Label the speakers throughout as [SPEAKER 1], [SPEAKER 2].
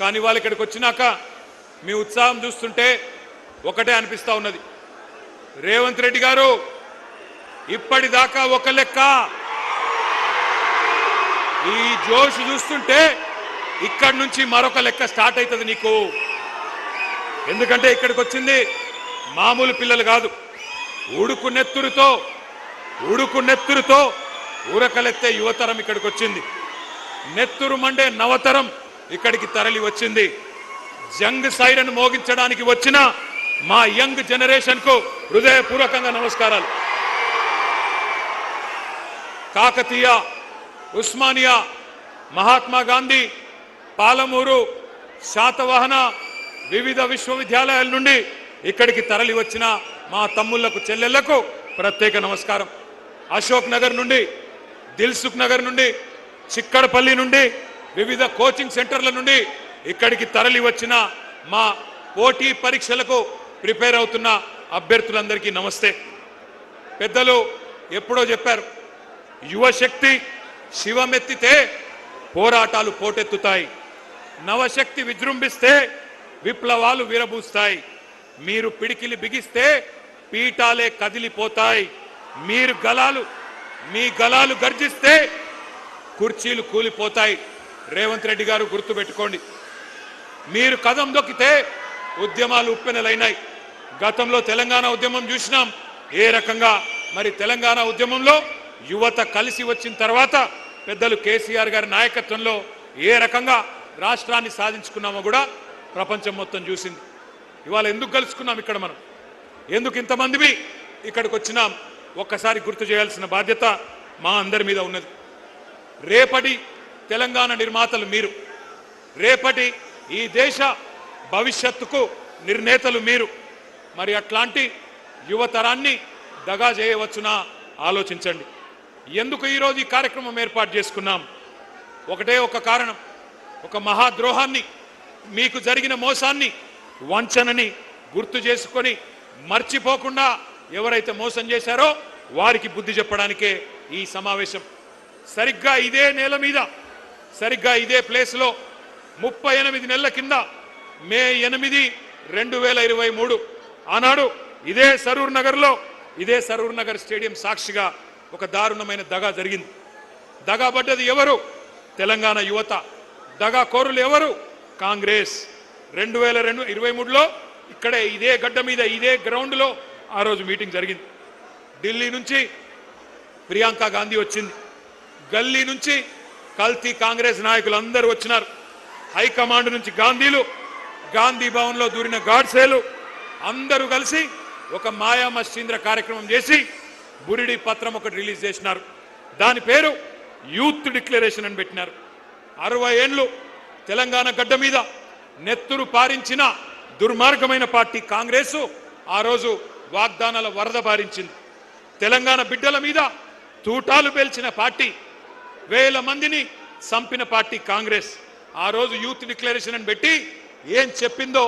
[SPEAKER 1] కానీ వాళ్ళు ఇక్కడికి వచ్చినాక మీ ఉత్సాహం చూస్తుంటే ఒకటే అనిపిస్తా ఉన్నది, రేవంత్ రెడ్డి గారు ఇప్పటిదాకా ఒక లెక్క, ఈ జోష్ చూస్తుంటే ఇక్కడి నుంచి మరొక లెక్క స్టార్ట్ అవుతుంది నీకు. ఎందుకంటే ఇక్కడికి వచ్చింది మామూలు పిల్లలు కాదు, ఉడుకు నెత్తురుతో ఊరకలెత్తే యువతరం ఇక్కడికి వచ్చింది. నెత్తురు మండే నవతరం ఇక్కడికి తరలి వచ్చింది. జంగ్ సైరన్ మోగించడానికి వచ్చిన మా యంగ్ జనరేషన్ కు హృదయపూర్వకంగా నమస్కారాలు. కాకతీయ, ఉస్మానియా, మహాత్మా గాంధీ, పాలమూరు, శాతవాహన వివిధ విశ్వవిద్యాలయాల నుండి ఇక్కడికి తరలి వచ్చిన మా తమ్ముళ్లకు చెల్లెళ్లకు ప్రత్యేక నమస్కారం. అశోక్ నగర్ నుండి, దిల్సుఖ్ నగర్ నుండి, చిక్కడపల్లి నుండి, వివిధ కోచింగ్ సెంటర్ల నుండి ఇక్కడికి తరలి వచ్చిన మా పోటీ పరీక్షలకు ప్రిపేర్ అవుతున్న అభ్యర్థులందరికీ నమస్తే. పెద్దలు ఎప్పుడో చెప్పారు, యువశక్తి శివమెత్తితే పోరాటాలు పోటెత్తుతాయి, నవశక్తి విజృంభిస్తే విప్లవాలు విరబూస్తాయి, మీరు పిడికిలి బిగిస్తే పీఠాలే కదిలిపోతాయి, మీ గలాలు గర్జిస్తే కుర్చీలు కూలిపోతాయి. రేవంత్ రెడ్డి గారు గుర్తుపెట్టుకోండి, మీరు కదం దొక్కితే ఉద్యమాలు ఉప్పెనలైనాయి. గతంలో తెలంగాణ ఉద్యమం చూసినాం ఏ రకంగా. మరి తెలంగాణ ఉద్యమంలో యువత కలిసి వచ్చిన తర్వాత పెద్దలు కేసీఆర్ గారి నాయకత్వంలో ఏ రకంగా రాష్ట్రాన్ని సాధించుకున్నామో కూడా ప్రపంచం మొత్తం చూసింది. ఇవాళ ఎందుకు కలుసుకున్నాం ఇక్కడ, మనం ఎందుకు ఇంతమంది ఇక్కడికి వచ్చినాం, ఒక్కసారి గుర్తు చేయాల్సిన బాధ్యత మా అందరి మీద ఉన్నది. రేపటి తెలంగాణ నిర్మాతలు మీరు, రేపటి ఈ దేశ భవిష్యత్తుకు నిర్ణేతలు మీరు. మరి అట్లాంటి యువతరాన్ని దగా చేయవచ్చునా ఆలోచించండి. ఎందుకు ఈరోజు ఈ కార్యక్రమం ఏర్పాటు చేసుకున్నాం? ఒకటే ఒక కారణం, ఒక మహాద్రోహాన్ని, మీకు జరిగిన మోసాన్ని, వంచనని గుర్తు చేసుకొని మర్చిపోకుండా ఎవరైతే మోసం చేశారో వారికి బుద్ధి చెప్పడానికే ఈ సమావేశం. సరిగ్గా ఇదే నేల మీద, సరిగ్గా ఇదే ప్లేస్లో 38 నెలల కింద మే 8, 2023 ఆనాడు ఇదే సరూర్ నగర్ స్టేడియం సాక్షిగా ఒక దారుణమైన దగా జరిగింది. దగా పడ్డది ఎవరు? తెలంగాణ యువత. దగా కోరులు ఎవరు? కాంగ్రెస్. 2023లో ఇక్కడే ఇదే గడ్డ మీద ఇదే గ్రౌండ్లో ఆ రోజు మీటింగ్ జరిగింది. ఢిల్లీ నుంచి ప్రియాంక గాంధీ వచ్చింది, గల్లీ నుంచి కల్తీ కాంగ్రెస్ నాయకులు అందరూ వచ్చినారు, హైకమాండ్ నుంచి గాంధీలు, గాంధీ భవన్లో దూరిన గాడ్సేలు అందరూ కలిసి ఒక మాయా మస్తీంద్ర కార్యక్రమం చేసి బురిడి పత్రం ఒకటి రిలీజ్ చేసినారు. దాని పేరు యూత్ డిక్లరేషన్ అని పెట్టినారు. 60 ఏళ్ళు తెలంగాణ గడ్డ మీద నెత్తురు పారించిన దుర్మార్గమైన పార్టీ కాంగ్రెస్ ఆ రోజు వాగ్దానాల వరద పారించింది. తెలంగాణ బిడ్డల మీద తూటాలు పేల్చిన పార్టీ, వేల మందిని చంపిన పార్టీ కాంగ్రెస్. ఆ రోజు యూత్ డిక్లరేషన్ అని పెట్టి ఏం చెప్పిందో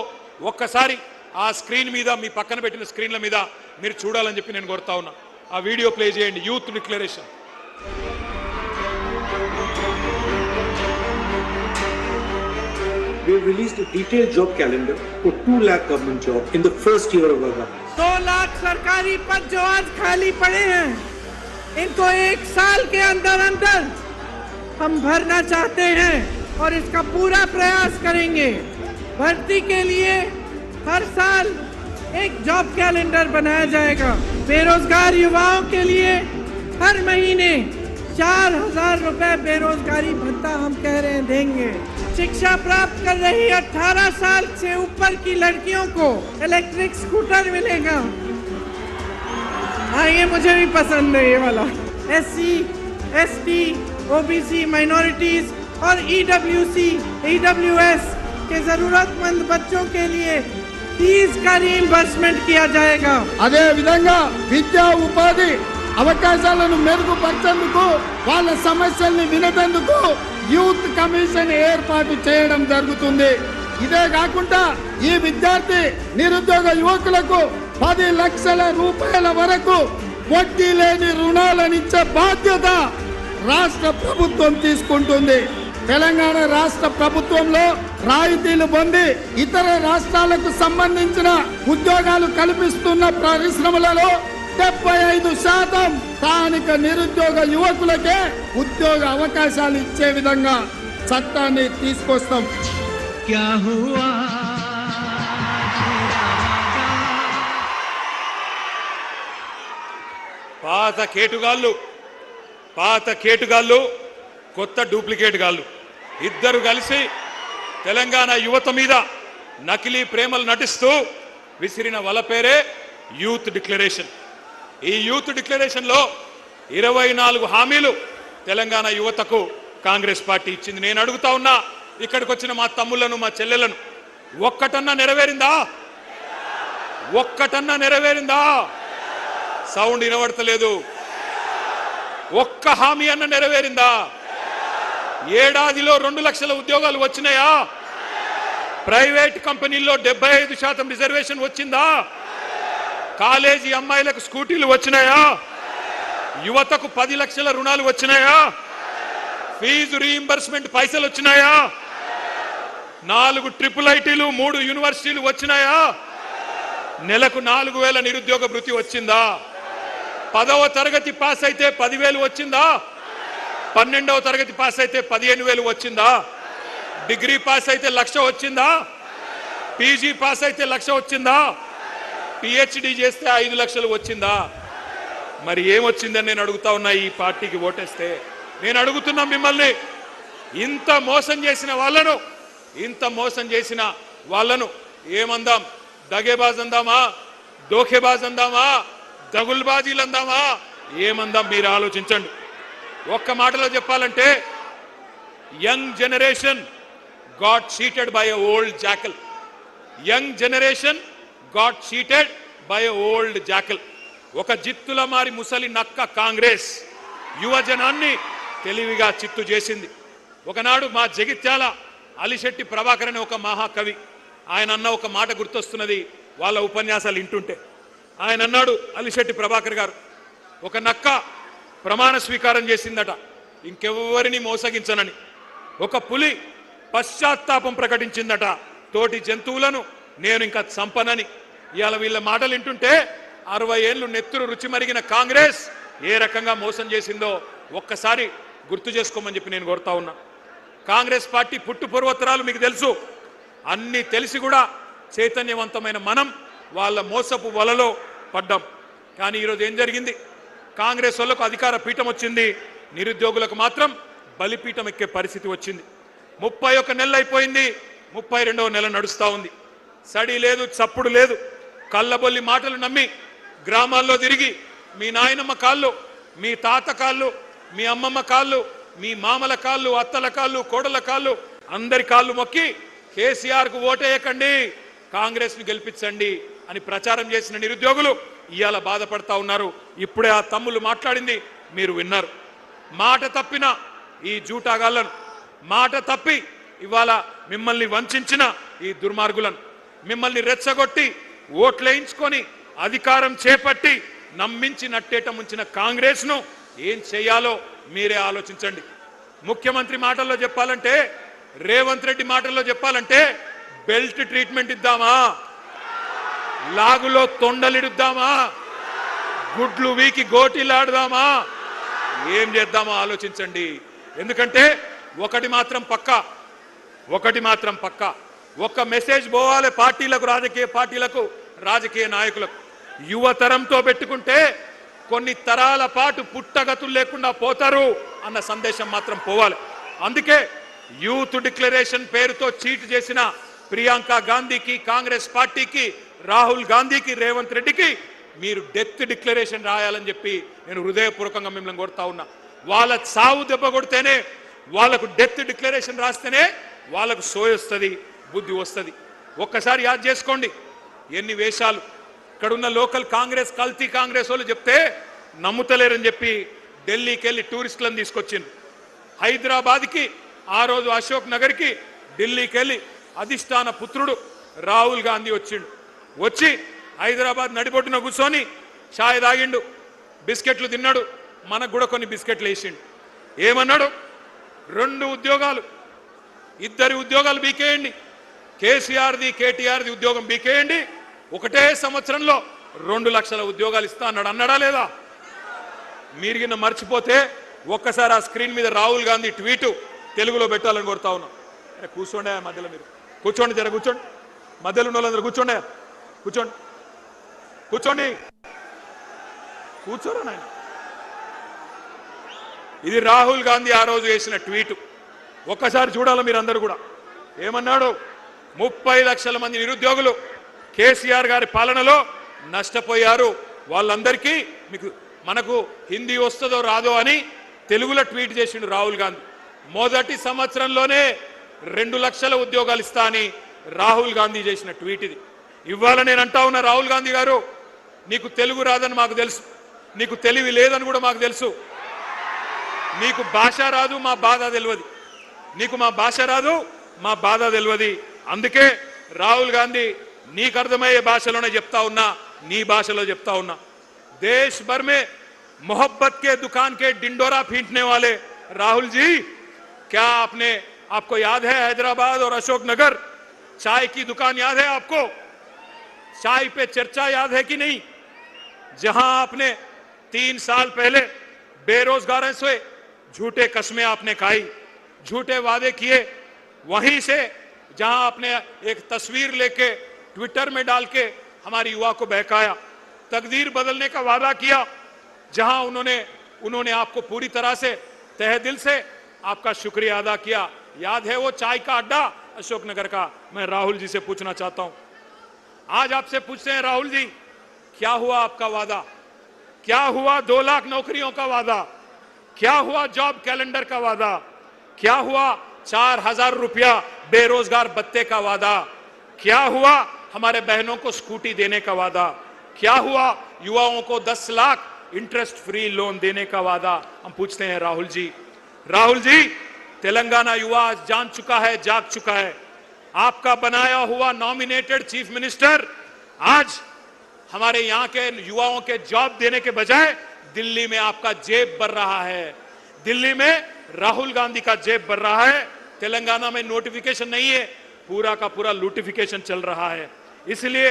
[SPEAKER 1] ఒక్కసారి ఆ స్క్రీన్ మీద, మీ పక్కన పెట్టిన స్క్రీన్ల మీద మీరు చూడాలని చెప్పి నేను కోరుతా ఉన్నా. ఆ వీడియో ప్లే చేయండి. Youth declaration.
[SPEAKER 2] We have released a detailed job calendar for 2 lakh government jobs in the first year of our government.
[SPEAKER 3] 2 lakh सरकारी पद जो आज खाली पड़े हैं, इनको 1 साल के अंदर हम भरना चाहते हैं और इसका पूरा प्रयास करेंगे। भर्ती के लिए हर साल एक जॉब कैलेंडर बनाया जाएगा। बेरोजगार युवाओं के लिए हर महीने 4,000 रुपए बेरोजगारी भत्ता हम कह रहे हैं देंगे। शिक्षा प्राप्त कर रही 18 साल से ऊपर की लड़कियों को इलेक्ट्रिक स्कूटर मिलेगा। हाँ, ये मुझे भी पसंद है ये वाला। SC, ST, OBC, माइनॉरिटीज और EWS के जरूरतमंद बच्चों के लिए फीस का रीइंबर्समेंट किया जाएगा।
[SPEAKER 4] అదే విధంగా విద్యా ఉపాధి అవకాశాలను మెరుగుపరిచేందుకు, వాళ్ళ సమస్యల్ని వినేందుకు యూత్ కమిషన్ ఏర్పాటు చేయడం జరుగుతుంది. ఇదే కాకుండా ఈ విద్యార్థి నిరుద్యోగ యువకులకు 10 లక్షల రూపాయల వరకు వడ్డీ లేని రుణాలను ఇచ్చే బాధ్యత రాష్ట్ర ప్రభుత్వం తీసుకుంటుంది. తెలంగాణ రాష్ట్ర ప్రభుత్వంలో రాయితీలు పొంది ఇతర రాష్ట్రాలకు సంబంధించిన ఉద్యోగాలు కల్పిస్తున్న పరిశ్రమలలో 75% స్థానిక నిరుద్యోగ యువకులకే ఉద్యోగ అవకాశాలు ఇచ్చే విధంగా చట్టాన్ని తీసుకొస్తాం.
[SPEAKER 1] పాత కేటుగాళ్ళు కొత్త డూప్లికేట్ గాళ్ళు ఇద్దరు కలిసి తెలంగాణ యువత మీద నకిలీ ప్రేమలు నటిస్తూ విసిరిన వల పేరే యూత్ డిక్లరేషన్. ఈ యూత్ డిక్లరేషన్ లో 24 హామీలు తెలంగాణ యువతకు కాంగ్రెస్ పార్టీ ఇచ్చింది. నేను అడుగుతా ఉన్నా, ఇక్కడికి వచ్చిన మా తమ్ముళ్లను మా చెల్లెలను, ఒక్కటన్నా నెరవేరిందా? ఒక్కటన్నా నెరవేరిందా? సౌండ్ వినబడతలేదు. ఒక్క హామీ అన్న నెరవేరిందా? ఏడాదిలో 2 లక్షల ఉద్యోగాలు వచ్చినాయా? ప్రైవేట్ కంపెనీల్లో 75% రిజర్వేషన్ వచ్చిందా? కాలేజీ అమ్మాయిలకు స్కూటీలు వచ్చినాయా? యువతకు 10 లక్షల రుణాలు వచ్చినాయా? ఫీజు రీయింబర్స్మెంట్ పైసలు వచ్చినాయా? 4 ట్రిపుల్ ఐటీలు 3 యూనివర్సిటీలు వచ్చినాయా? నెలకు 4,000 నిరుద్యోగ భృతి వచ్చిందా? 10వ తరగతి పాస్ అయితే 10,000 వచ్చిందా? 12వ తరగతి పాస్ అయితే 15,000 వచ్చిందా? డిగ్రీ పాస్ అయితే 1,00,000 వచ్చిందా? పీజీ పాస్ అయితే 1,00,000 వచ్చిందా? పిహెచ్డి చేస్తే 5 లక్షలు వచ్చిందా? మరి ఏమొచ్చిందని నేను అడుగుతా ఉన్నా. ఈ పార్టీకి ఓటేస్తే నేను అడుగుతున్నా మిమ్మల్ని, ఇంత మోసం చేసిన వాళ్ళను ఏమందాం? దగేబాజ్ అందామా? దోఖేబాజ్ అందామా? దగుల్బాజీలు అందామా? ఏమందాం? మీరు ఆలోచించండి. ఒక్క మాటలో చెప్పాలంటే, young generation got cheated by a old jackal. Young generation got cheated by a old jackal. ఒక జిత్తుల మారి ముసలి నక్క కాంగ్రెస్ యువజనాన్ని తెలివిగా చిత్తు చేసింది. ఒకనాడు మా జగిత్యాల అలిశెట్టి ప్రభాకర్ అనే ఒక మహాకవి, ఆయన అన్న ఒక మాట గుర్తొస్తున్నది వాళ్ళ ఉపన్యాసాలు వింటుంటే. ఆయన అన్నాడు, అలిశెట్టి ప్రభాకర్ గారు, ఒక నక్క ప్రమాణ స్వీకారం చేసిందట ఇంకెవ్వరిని మోసగించనని. ఒక పులి పశ్చాత్తాపం ప్రకటించిందట, తోటి జంతువులను నేను ఇంకా చంపనని. ఇవాళ వీళ్ళ మాటలు వింటుంటే 60 ఏళ్లు నెత్తురు రుచి మరిగిన కాంగ్రెస్ ఏ రకంగా మోసం చేసిందో ఒక్కసారి గుర్తు చేసుకోమని చెప్పి నేను కోరుతా ఉన్నా. కాంగ్రెస్ పార్టీ పుట్టు పూర్వోత్తరాలు మీకు తెలుసు. అన్ని తెలిసి కూడా చైతన్యవంతమైన మనం వాళ్ళ మోసపు వలలో పడ్డాం. కానీ ఈరోజు ఏం జరిగింది? కాంగ్రెస్ వాళ్ళకు అధికార పీఠం వచ్చింది, నిరుద్యోగులకు మాత్రం బలిపీఠం ఎక్కే పరిస్థితి వచ్చింది. 31 నెలలు అయిపోయింది, 32వ నెల నడుస్తూ ఉంది. సడి లేదు, చప్పుడు లేదు. కళ్ళబొల్లి మాటలు నమ్మి గ్రామాల్లో తిరిగి మీ నాయనమ్మ కాళ్ళు, మీ తాత కాళ్ళు, మీ అమ్మమ్మ కాళ్ళు, మీ మామల కాళ్ళు, అత్తల కాళ్ళు, కోడల కాళ్ళు, అందరి కాళ్ళు మొక్కి కేసీఆర్కు ఓటేయకండి, కాంగ్రెస్ను గెలిపించండి అని ప్రచారం చేసిన నిరుద్యోగులు ఇవాళ బాధపడతా ఉన్నారు. ఇప్పుడే ఆ తమ్ముళ్ళు మాట్లాడింది మీరు విన్నారు. మాట తప్పిన ఈ జూటాగాళ్లను, మాట తప్పి ఇవాళ మిమ్మల్ని వంచిన ఈ దుర్మార్గులను, మిమ్మల్ని రెచ్చగొట్టి ఓట్లేయించుకొని అధికారం చేపట్టి నమ్మించి నట్టేట ముంచిన కాంగ్రెస్ను ఏం చేయాలో మీరే ఆలోచించండి. ముఖ్యమంత్రి మాటల్లో చెప్పాలంటే, రేవంత్ రెడ్డి మాటల్లో చెప్పాలంటే, బెల్ట్ ట్రీట్మెంట్ ఇద్దామా? లాగులో తొండలిడుద్దామా? గుడ్లు వీకి గోటీలాడదామా? ఏం చేద్దామో ఆలోచించండి. ఎందుకంటే ఒకటి మాత్రం పక్కా, ఒక్క మెసేజ్ పోవాలి పార్టీలకు, రాజకీయ పార్టీలకు, రాజకీయ నాయకులకు. యువతరంతో పెట్టుకుంటే కొన్ని తరాల పాటు పుట్టగతులు లేకుండా పోతారు అన్న సందేశం మాత్రం పోవాలి. అందుకే యూత్ డిక్లరేషన్ పేరుతో చీట్ చేసిన ప్రియాంక గాంధీకి, కాంగ్రెస్ పార్టీకి, రాహుల్ గాంధీకి, రేవంత్ రెడ్డికి మీరు డెత్ డిక్లరేషన్ రాయాలని చెప్పి నేను హృదయపూర్వకంగా మిమ్మల్ని కోరుతా ఉన్నా. వాళ్ళ చావు దెబ్బ కొడితేనే, వాళ్ళకు డెత్ డిక్లరేషన్ రాస్తేనే వాళ్ళకు సోయొస్తుంది, బుద్ధి వస్తుంది. ఒక్కసారి యాద్ చేసుకోండి ఎన్ని వేషాలు. ఇక్కడున్న లోకల్ కాంగ్రెస్, కల్తీ కాంగ్రెస్ వాళ్ళు చెప్తే నమ్ముతలేరని చెప్పి ఢిల్లీకి వెళ్ళి టూరిస్టులను తీసుకొచ్చింది. హైదరాబాద్కి ఆ రోజు అశోక్ నగర్కి ఢిల్లీకి వెళ్ళి అధిష్టాన పుత్రుడు రాహుల్ గాంధీ వచ్చిండు. వచ్చి హైదరాబాద్ నడిబొడ్డున కూర్చొని ఛాయ్ తాగిండు, బిస్కెట్లు తిన్నాడు, మనకు కూడా కొన్ని బిస్కెట్లు వేసిండు. ఏమన్నాడు? 2 ఉద్యోగాలు ఇద్దరి ఉద్యోగాలు బీకేయండి. కేసీఆర్ది కేటీఆర్ది ఉద్యోగం బీకేయండి. ఒకటే సంవత్సరంలో 2 లక్షల ఉద్యోగాలు ఇస్తా అన్నాడా లేదా? మీరు కింద మర్చిపోతే ఒక్కసారి ఆ స్క్రీన్ మీద రాహుల్ గాంధీ ట్వీట్ తెలుగులో పెట్టాలని కోరుతా ఉన్నాం. కూర్చోండి మధ్యలో, మీరు కూర్చోండి, జర కూర్చోండి, మధ్యలో ఉన్న వాళ్ళందరూ కూర్చోండి, కూర్చోండి, కూర్చోండి, కూర్చోరా నాయన. ఇది రాహుల్ గాంధీ ఆ రోజు వేసిన ట్వీట్. ఒక్కసారి చూడాలి మీరందరూ కూడా. ఏమన్నాడు? 30 లక్షల మంది నిరుద్యోగులు కేసీఆర్ గారి పాలనలో నష్టపోయారు. వాళ్ళందరికీ మనకు హిందీ వస్తుందో రాదో అని తెలుగులో ట్వీట్ చేసిండు రాహుల్ గాంధీ. మొదటి సంవత్సరంలోనే 2 లక్షల ఉద్యోగాలు ఇస్తా అని రాహుల్ గాంధీ చేసిన ట్వీట్ ఇది. ఇవాళ నేను అంటా ఉన్నా, రాహుల్ గాంధీ గారు, నీకు తెలుగు రాదని మాకు తెలుసు, నీకు తెలివి లేదని కూడా మాకు తెలుసు, నీకు భాష రాదు, మా బాధ తెలియదు, నీకు మా భాష రాదు, మా బాధ తెలియదు. అందుకే రాహుల్ గాంధీ నీకు అర్థమయ్యే భాషలోనే చెప్తా ఉన్నా, నీ భాషలో చెప్తా ఉన్నా. देश भर में मोहब्बत के दुकान के डिंडोरा पीटने वाले राहुल जी, क्या आपको याद है हैदराबाद और अशोकनगर चाय की दुकान याद है आपको? चाय पे चर्चा याद है कि नहीं? जहां आपने 3 साल पहले बेरोजगारों से झूठे कस्में आपने खाई, झूठे वादे किए, वहीं से जहां आपने एक तस्वीर लेके ट्विटर में डाल के हमारी युवा को बहकाया, तकदीर बदलने का वादा किया, जहां उन्होंने आपको पूरी तरह से तहे दिल से आपका शुक्रिया अदा किया। याद है वो चाय का अड्डा अशोकनगर का? मैं राहुल जी से पूछना चाहता हूं, आज आपसे पूछते हैं राहुल जी, क्या हुआ आपका वादा? क्या हुआ 2 लाख नौकरियों का वादा? क्या हुआ जॉब कैलेंडर का वादा? क्या हुआ 4000 रुपया बेरोजगार भत्ते का वादा? क्या हुआ हमारे बहनों को स्कूटी देने का वादा? क्या हुआ युवाओं को 10 लाख इंटरेस्ट फ्री लोन देने का वादा? हम पूछते हैं राहुल जी। राहुल जी, तेलंगाना युवा आज जान चुका है, जाग चुका है। आपका बनाया हुआ नॉमिनेटेड चीफ मिनिस्टर आज हमारे यहां के युवाओं के जॉब देने के बजाय दिल्ली में आपका जेब भर रहा है, दिल्ली में राहुल गांधी का जेब भर रहा है। तेलंगाना में नोटिफिकेशन नहीं है, पूरा का पूरा लूटिफिकेशन चल रहा है। इसलिए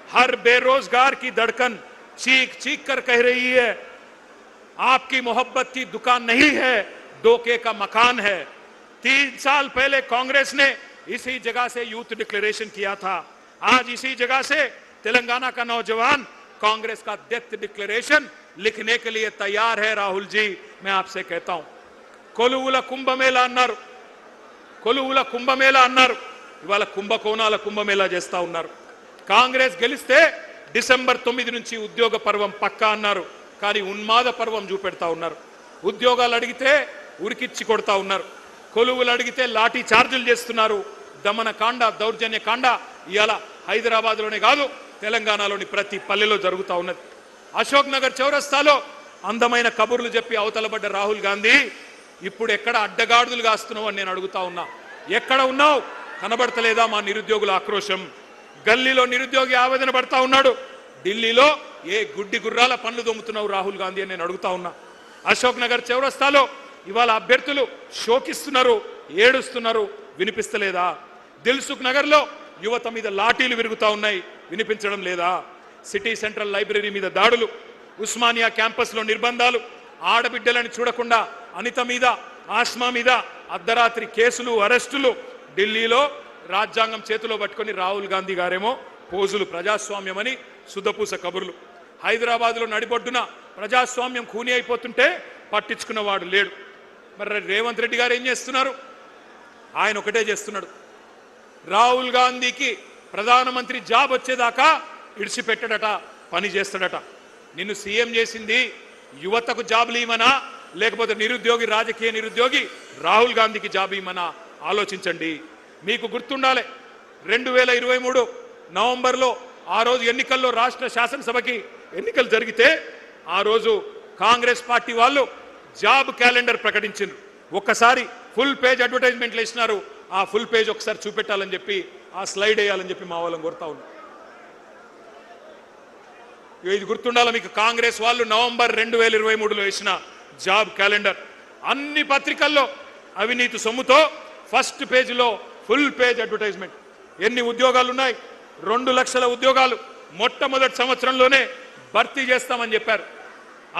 [SPEAKER 1] हर बेरोजगार की धड़कन चीख चीख कर कह रही है, आपकी मोहब्बत की दुकान नहीं है, धोखे का मकान है। 3 साल पहले कांग्रेस ने इसी जगह से यूथ डिक्लेरेशन किया था। आज इसी जगह से तेलंगाना का नौजवान कांग्रेस का डेथ डिक्लेरेशन लिखने के लिए तैयार है। राहुल जी, मैं आपसे कहता हूं, కొలువుల కుంభమేళా అన్నారు, కొలువుల కుంభమేళా అన్నారు, ఇవాళ కుంభకోణాల కుంభమేళా చేస్తా ఉన్నారు. కాంగ్రెస్ గెలిస్తే డిసెంబర్ 9 నుంచి ఉద్యోగ పర్వం పక్కా అన్నారు, కానీ ఉన్మాద పర్వం చూపెడతా ఉన్నారు. ఉద్యోగాలు అడిగితే ఉరికిచ్చి కొడతా ఉన్నారు, కొలువులు అడిగితే లాఠీ చార్జీలు చేస్తున్నారు. దమన కాండ, దౌర్జన్య కాండ ఇవాళ హైదరాబాద్లోనే కాదు, తెలంగాణలోని ప్రతి పల్లెలో జరుగుతూ ఉన్నది. అశోక్ నగర్ చౌరస్తాలో అందమైన కబుర్లు చెప్పి అవతలబడ్డ రాహుల్ గాంధీ ఇప్పుడు ఎక్కడ అడ్డగాడులు కాస్తున్నావు అని నేను అడుగుతా ఉన్నా. ఎక్కడ ఉన్నావు? కనబడతలేదా మా నిరుద్యోగుల ఆక్రోశం? గల్లీలో నిరుద్యోగి ఆవేదన పడతా ఉన్నాడు, ఢిల్లీలో ఏ గుడ్డి గుర్రాల పనులు దొమ్ముతున్నావు రాహుల్ గాంధీ అని నేను అడుగుతా ఉన్నా. అశోక్ నగర్ చౌరస్తాలో ఇవాళ అభ్యర్థులు శోకిస్తున్నారు, ఏడుస్తున్నారు, వినిపిస్తలేదా? దిల్సుఖ్ నగర్లో యువత మీద లాఠీలు విరుగుతా ఉన్నాయి, వినిపించడం లేదా? సిటీ సెంట్రల్ లైబ్రరీ మీద దాడులు, ఉస్మానియా క్యాంపస్లో నిర్బంధాలు, ఆడబిడ్డలను చూడకుండా అనిత మీద, ఆస్మా మీద అర్ధరాత్రి కేసులు, అరెస్టులు. ఢిల్లీలో రాజ్యాంగం చేతిలో పట్టుకొని రాహుల్ గాంధీ గారేమో పోజులు, ప్రజాస్వామ్యమని శుద్ధపూస కబుర్లు. హైదరాబాద్లో నడిబొడ్డున ప్రజాస్వామ్యం ఖూనీ అయిపోతుంటే పట్టించుకున్నవాడు లేడు. మరి రేవంత్ రెడ్డి గారు ఏం చేస్తున్నారు? ఆయన ఒకటే చేస్తున్నాడు, రాహుల్ గాంధీకి ప్రధానమంత్రి జాబ్ వచ్చేదాకా ఇడిచిపెట్టడట, పని చేస్తాడట. నిన్ను సీఎం చేసింది యువతకు జాబులు ఇవ్వమనా, లేకపోతే నిరుద్యోగి, రాజకీయ నిరుద్యోగి రాహుల్ గాంధీకి జాబ్ ఇవ్వమనా? ఆలోచించండి. మీకు గుర్తుండాలి, 2023 నవంబర్లో ఆ రోజు ఎన్నికల్లో రాష్ట్ర శాసనసభకి ఎన్నికలు జరిగితే ఆ రోజు కాంగ్రెస్ పార్టీ వాళ్ళు జాబ్ క్యాలెండర్ ప్రకటించారు. ఒక్కసారి ఫుల్ పేజ్ అడ్వర్టైజ్మెంట్లు వేసినారు. ఆ ఫుల్ పేజ్ ఒకసారి చూపెట్టాలని చెప్పి, ఆ స్లైడ్ వేయాలని చెప్పి మా వాళ్ళని కోరుతా ఉన్నాం. ఇది గుర్తుండాలి మీకు. కాంగ్రెస్ వాళ్ళు నవంబర్ 2023లో వేసిన జాబ్ క్యాలెండర్ అన్ని పత్రికల్లో అవినీతి సొమ్ముతో ఫస్ట్ పేజీలో ఫుల్ పేజ్ అడ్వర్టైజ్మెంట్. ఎన్ని ఉద్యోగాలు ఉన్నాయి? 2 లక్షల ఉద్యోగాలు మొట్టమొదటి సంవత్సరంలోనే భర్తీ చేస్తామని చెప్పారు.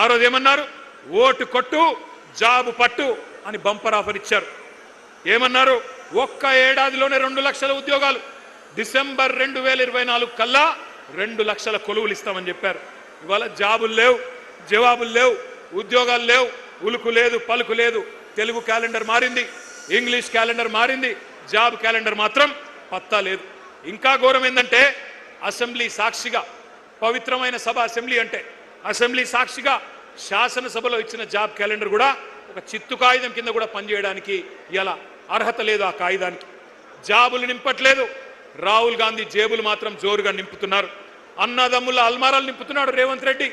[SPEAKER 1] ఆ రోజు ఏమన్నారు? ఓటు కొట్టు జాబు పట్టు అని బంపర్ ఆఫర్ ఇచ్చారు. ఏమన్నారు? ఒక్క ఏడాదిలోనే 2 లక్షల ఉద్యోగాలు, డిసెంబర్ 2024 కల్లా 2 లక్షల కొలువులు ఇస్తామని చెప్పారు. ఇవాళ జాబులు లేవు, జవాబులు లేవు, ఉద్యోగాలు లేవు, ఉలుకు లేదు, పలుకు లేదు. తెలుగు క్యాలెండర్ మారింది, ఇంగ్లీష్ క్యాలెండర్ మారింది, జాబ్ క్యాలెండర్ మాత్రం పత్తా లేదు. ఇంకా ఘోరం ఏంటంటే అసెంబ్లీ సాక్షిగా, పవిత్రమైన సభ అసెంబ్లీ అంటే, అసెంబ్లీ సాక్షిగా శాసనసభలో ఇచ్చిన జాబ్ క్యాలెండర్ కూడా ఒక చిత్తు కాగితం కింద కూడా పనిచేయడానికి ఇలా అర్హత లేదు. ఆ కాగితానికి జాబులు నింపట్లేదు. రాహుల్ గాంధీ జేబులు మాత్రం జోరుగా నింపుతున్నారు. అన్నదమ్ముల అల్మారాలు నింపుతున్నాడు రేవంత్ రెడ్డి,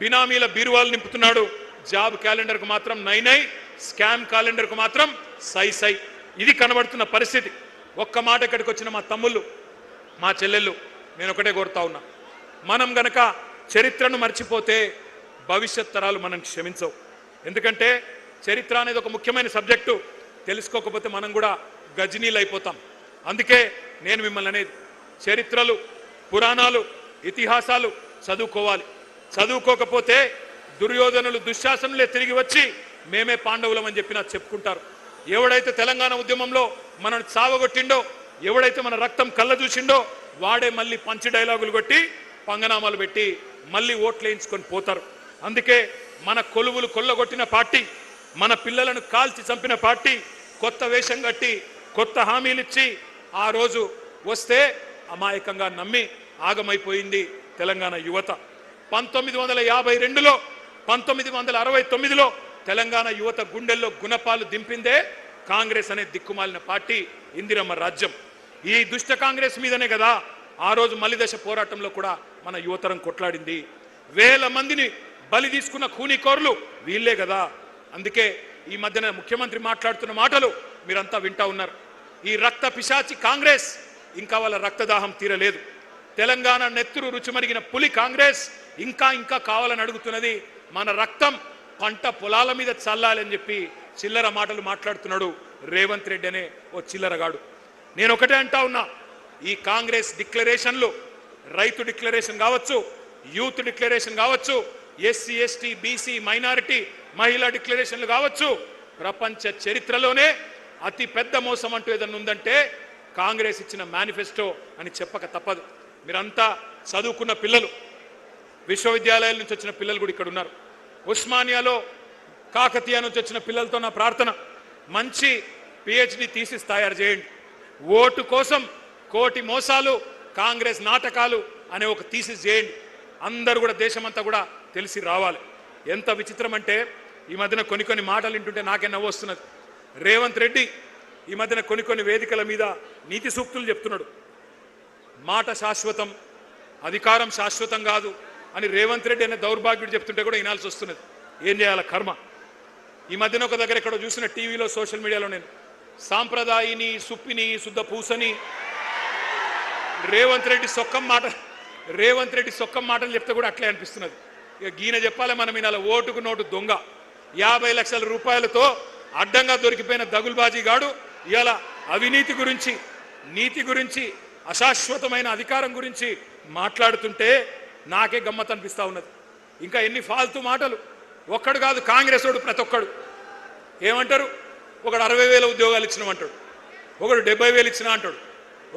[SPEAKER 1] బినామీల బీరువాలు నింపుతున్నాడు. జాబ్ క్యాలెండర్కు మాత్రం నై, స్కామ్ క్యాలెండర్కు మాత్రం సై. ఇది కనబడుతున్న పరిస్థితి. ఒక్క మాట ఇక్కడికి వచ్చిన మా తమ్ముళ్ళు, మా చెల్లెళ్ళు, నేను ఒకటే కోరుతా ఉన్నా, మనం గనక చరిత్రను మర్చిపోతే భవిష్యత్ తరాలు మనం క్షమించవు. ఎందుకంటే చరిత్ర అనేది ఒక ముఖ్యమైన సబ్జెక్టు. తెలుసుకోకపోతే మనం కూడా గజనీలు అయిపోతాం. అందుకే నేను మిమ్మల్ని అనేది, చరిత్రలు, పురాణాలు, ఇతిహాసాలు చదువుకోవాలి. చదువుకోకపోతే దుర్యోధనులు, దుశ్శాసనులే తిరిగి వచ్చి మేమే పాండవులం అని చెప్పినా చెప్పుకుంటారు. ఎవడైతే తెలంగాణ ఉద్యమంలో మనల్ని చావగొట్టిండో, ఎవడైతే మన రక్తం కళ్ళ చూసిండో, వాడే మళ్ళీ పంచి డైలాగులు కొట్టి పంగనామాలు పెట్టి మళ్ళీ ఓట్లు వేయించుకొని పోతారు. అందుకే మన కొలువులు కొల్లగొట్టిన పార్టీ, మన పిల్లలను కాల్చి చంపిన పార్టీ కొత్త వేషం కట్టి కొత్త హామీలు ఇచ్చి ఆ రోజు వస్తే అమాయకంగా నమ్మి ఆగమైపోయింది తెలంగాణ యువత. 1952లో 1969లో తెలంగాణ యువత గుండెల్లో గుణపాలు దింపిందే కాంగ్రెస్ అనే దిక్కుమాలిన పార్టీ, ఇందిరమ్మ రాజ్యం. ఈ దుష్ట కాంగ్రెస్ మీదనే కదా ఆ రోజు మలిదశ పోరాటంలో కూడా మన యువతరం కొట్లాడింది. వేల మందిని బలి తీసుకున్న ఖూనీకోర్లు వీళ్ళే కదా. అందుకే ఈ మధ్యన ముఖ్యమంత్రి మాట్లాడుతున్న మాటలు మీరంతా వింటా ఉన్నారు. ఈ రక్త పిశాచి కాంగ్రెస్ ఇంకా వాళ్ళ రక్తదాహం తీరలేదు. తెలంగాణ నెత్తురు రుచిమరిగిన పులి కాంగ్రెస్ ఇంకా కావాలని అడుగుతున్నది. మన రక్తం పంట పొలాల మీద చల్లాలని చెప్పి చిల్లర మాటలు మాట్లాడుతున్నాడు రేవంత్ రెడ్డి అనే ఓ చిల్లరగాడు. నేను ఒకటే అంటా ఉన్నా, ఈ కాంగ్రెస్ డిక్లరేషన్లు, రైతు డిక్లరేషన్ కావచ్చు, యూత్ డిక్లరేషన్ కావచ్చు, ఎస్సీ ఎస్టీ బీసీ మైనారిటీ మహిళా డిక్లరేషన్లు కావచ్చు, ప్రపంచ చరిత్రలోనే అతి పెద్ద మోసం అంటూ ఏదన్నా ఉందంటే కాంగ్రెస్ ఇచ్చిన మేనిఫెస్టో అని చెప్పక తప్పదు. మీరంతా చదువుకున్న పిల్లలు, విశ్వవిద్యాలయాల నుంచి వచ్చిన పిల్లలు కూడా ఇక్కడ ఉన్నారు. ఉస్మానియాలో, కాకతీయ నుంచి వచ్చిన పిల్లలతో నా ప్రార్థన, మంచి పిహెచ్డి థీసిస్ తయారు చేయండి. ఓటు కోసం కోటి మోసాలు, కాంగ్రెస్ నాటకాలు అనే ఒక థీసిస్ చేయండి. అందరూ కూడా, దేశమంతా కూడా తెలిసి రావాలి. ఎంత విచిత్రం అంటే ఈ మధ్యన కొన్ని మాటలు వింటుంటే నాకే నవ్వు వస్తున్నది. రేవంత్ రెడ్డి ఈ మధ్యన కొన్ని వేదికల మీద నీతి సూక్తులు చెప్తున్నాడు. మాట శాశ్వతం, అధికారం శాశ్వతం కాదు అని రేవంత్ రెడ్డి అనే దౌర్భాగ్యుడు చెప్తుంటే కూడా వినాల్సి వస్తున్నది. ఏం చేయాల కర్మ. ఈ మధ్యన ఒక దగ్గర ఎక్కడో చూసిన టీవీలో, సోషల్ మీడియాలో, నేను సాంప్రదాయిని, సుప్పిని, శుద్ధ పూసని రేవంత్ రెడ్డి సొక్కం మాటలు చెప్తే కూడా అట్లే అనిపిస్తున్నది. ఇక గీన చెప్పాలి మనం వినాల. ఓటుకు నోటు దొంగ, 50 లక్షల రూపాయలతో అడ్డంగా దొరికిపోయిన దగుల్బాజీ గాడు ఇవాళ అవినీతి గురించి, నీతి గురించి, అశాశ్వతమైన అధికారం గురించి మాట్లాడుతుంటే నాకే గమ్మత్ అనిపిస్తూ ఉన్నది. ఇంకా ఎన్ని ఫాల్తూ మాటలు. ఒక్కడు కాదు, కాంగ్రెస్ వాడు ప్రతి ఒక్కడు ఏమంటారు, ఒకడు 60,000 ఉద్యోగాలు ఇచ్చినామంటాడు, ఒకడు 70,000 ఇచ్చినా అంటాడు,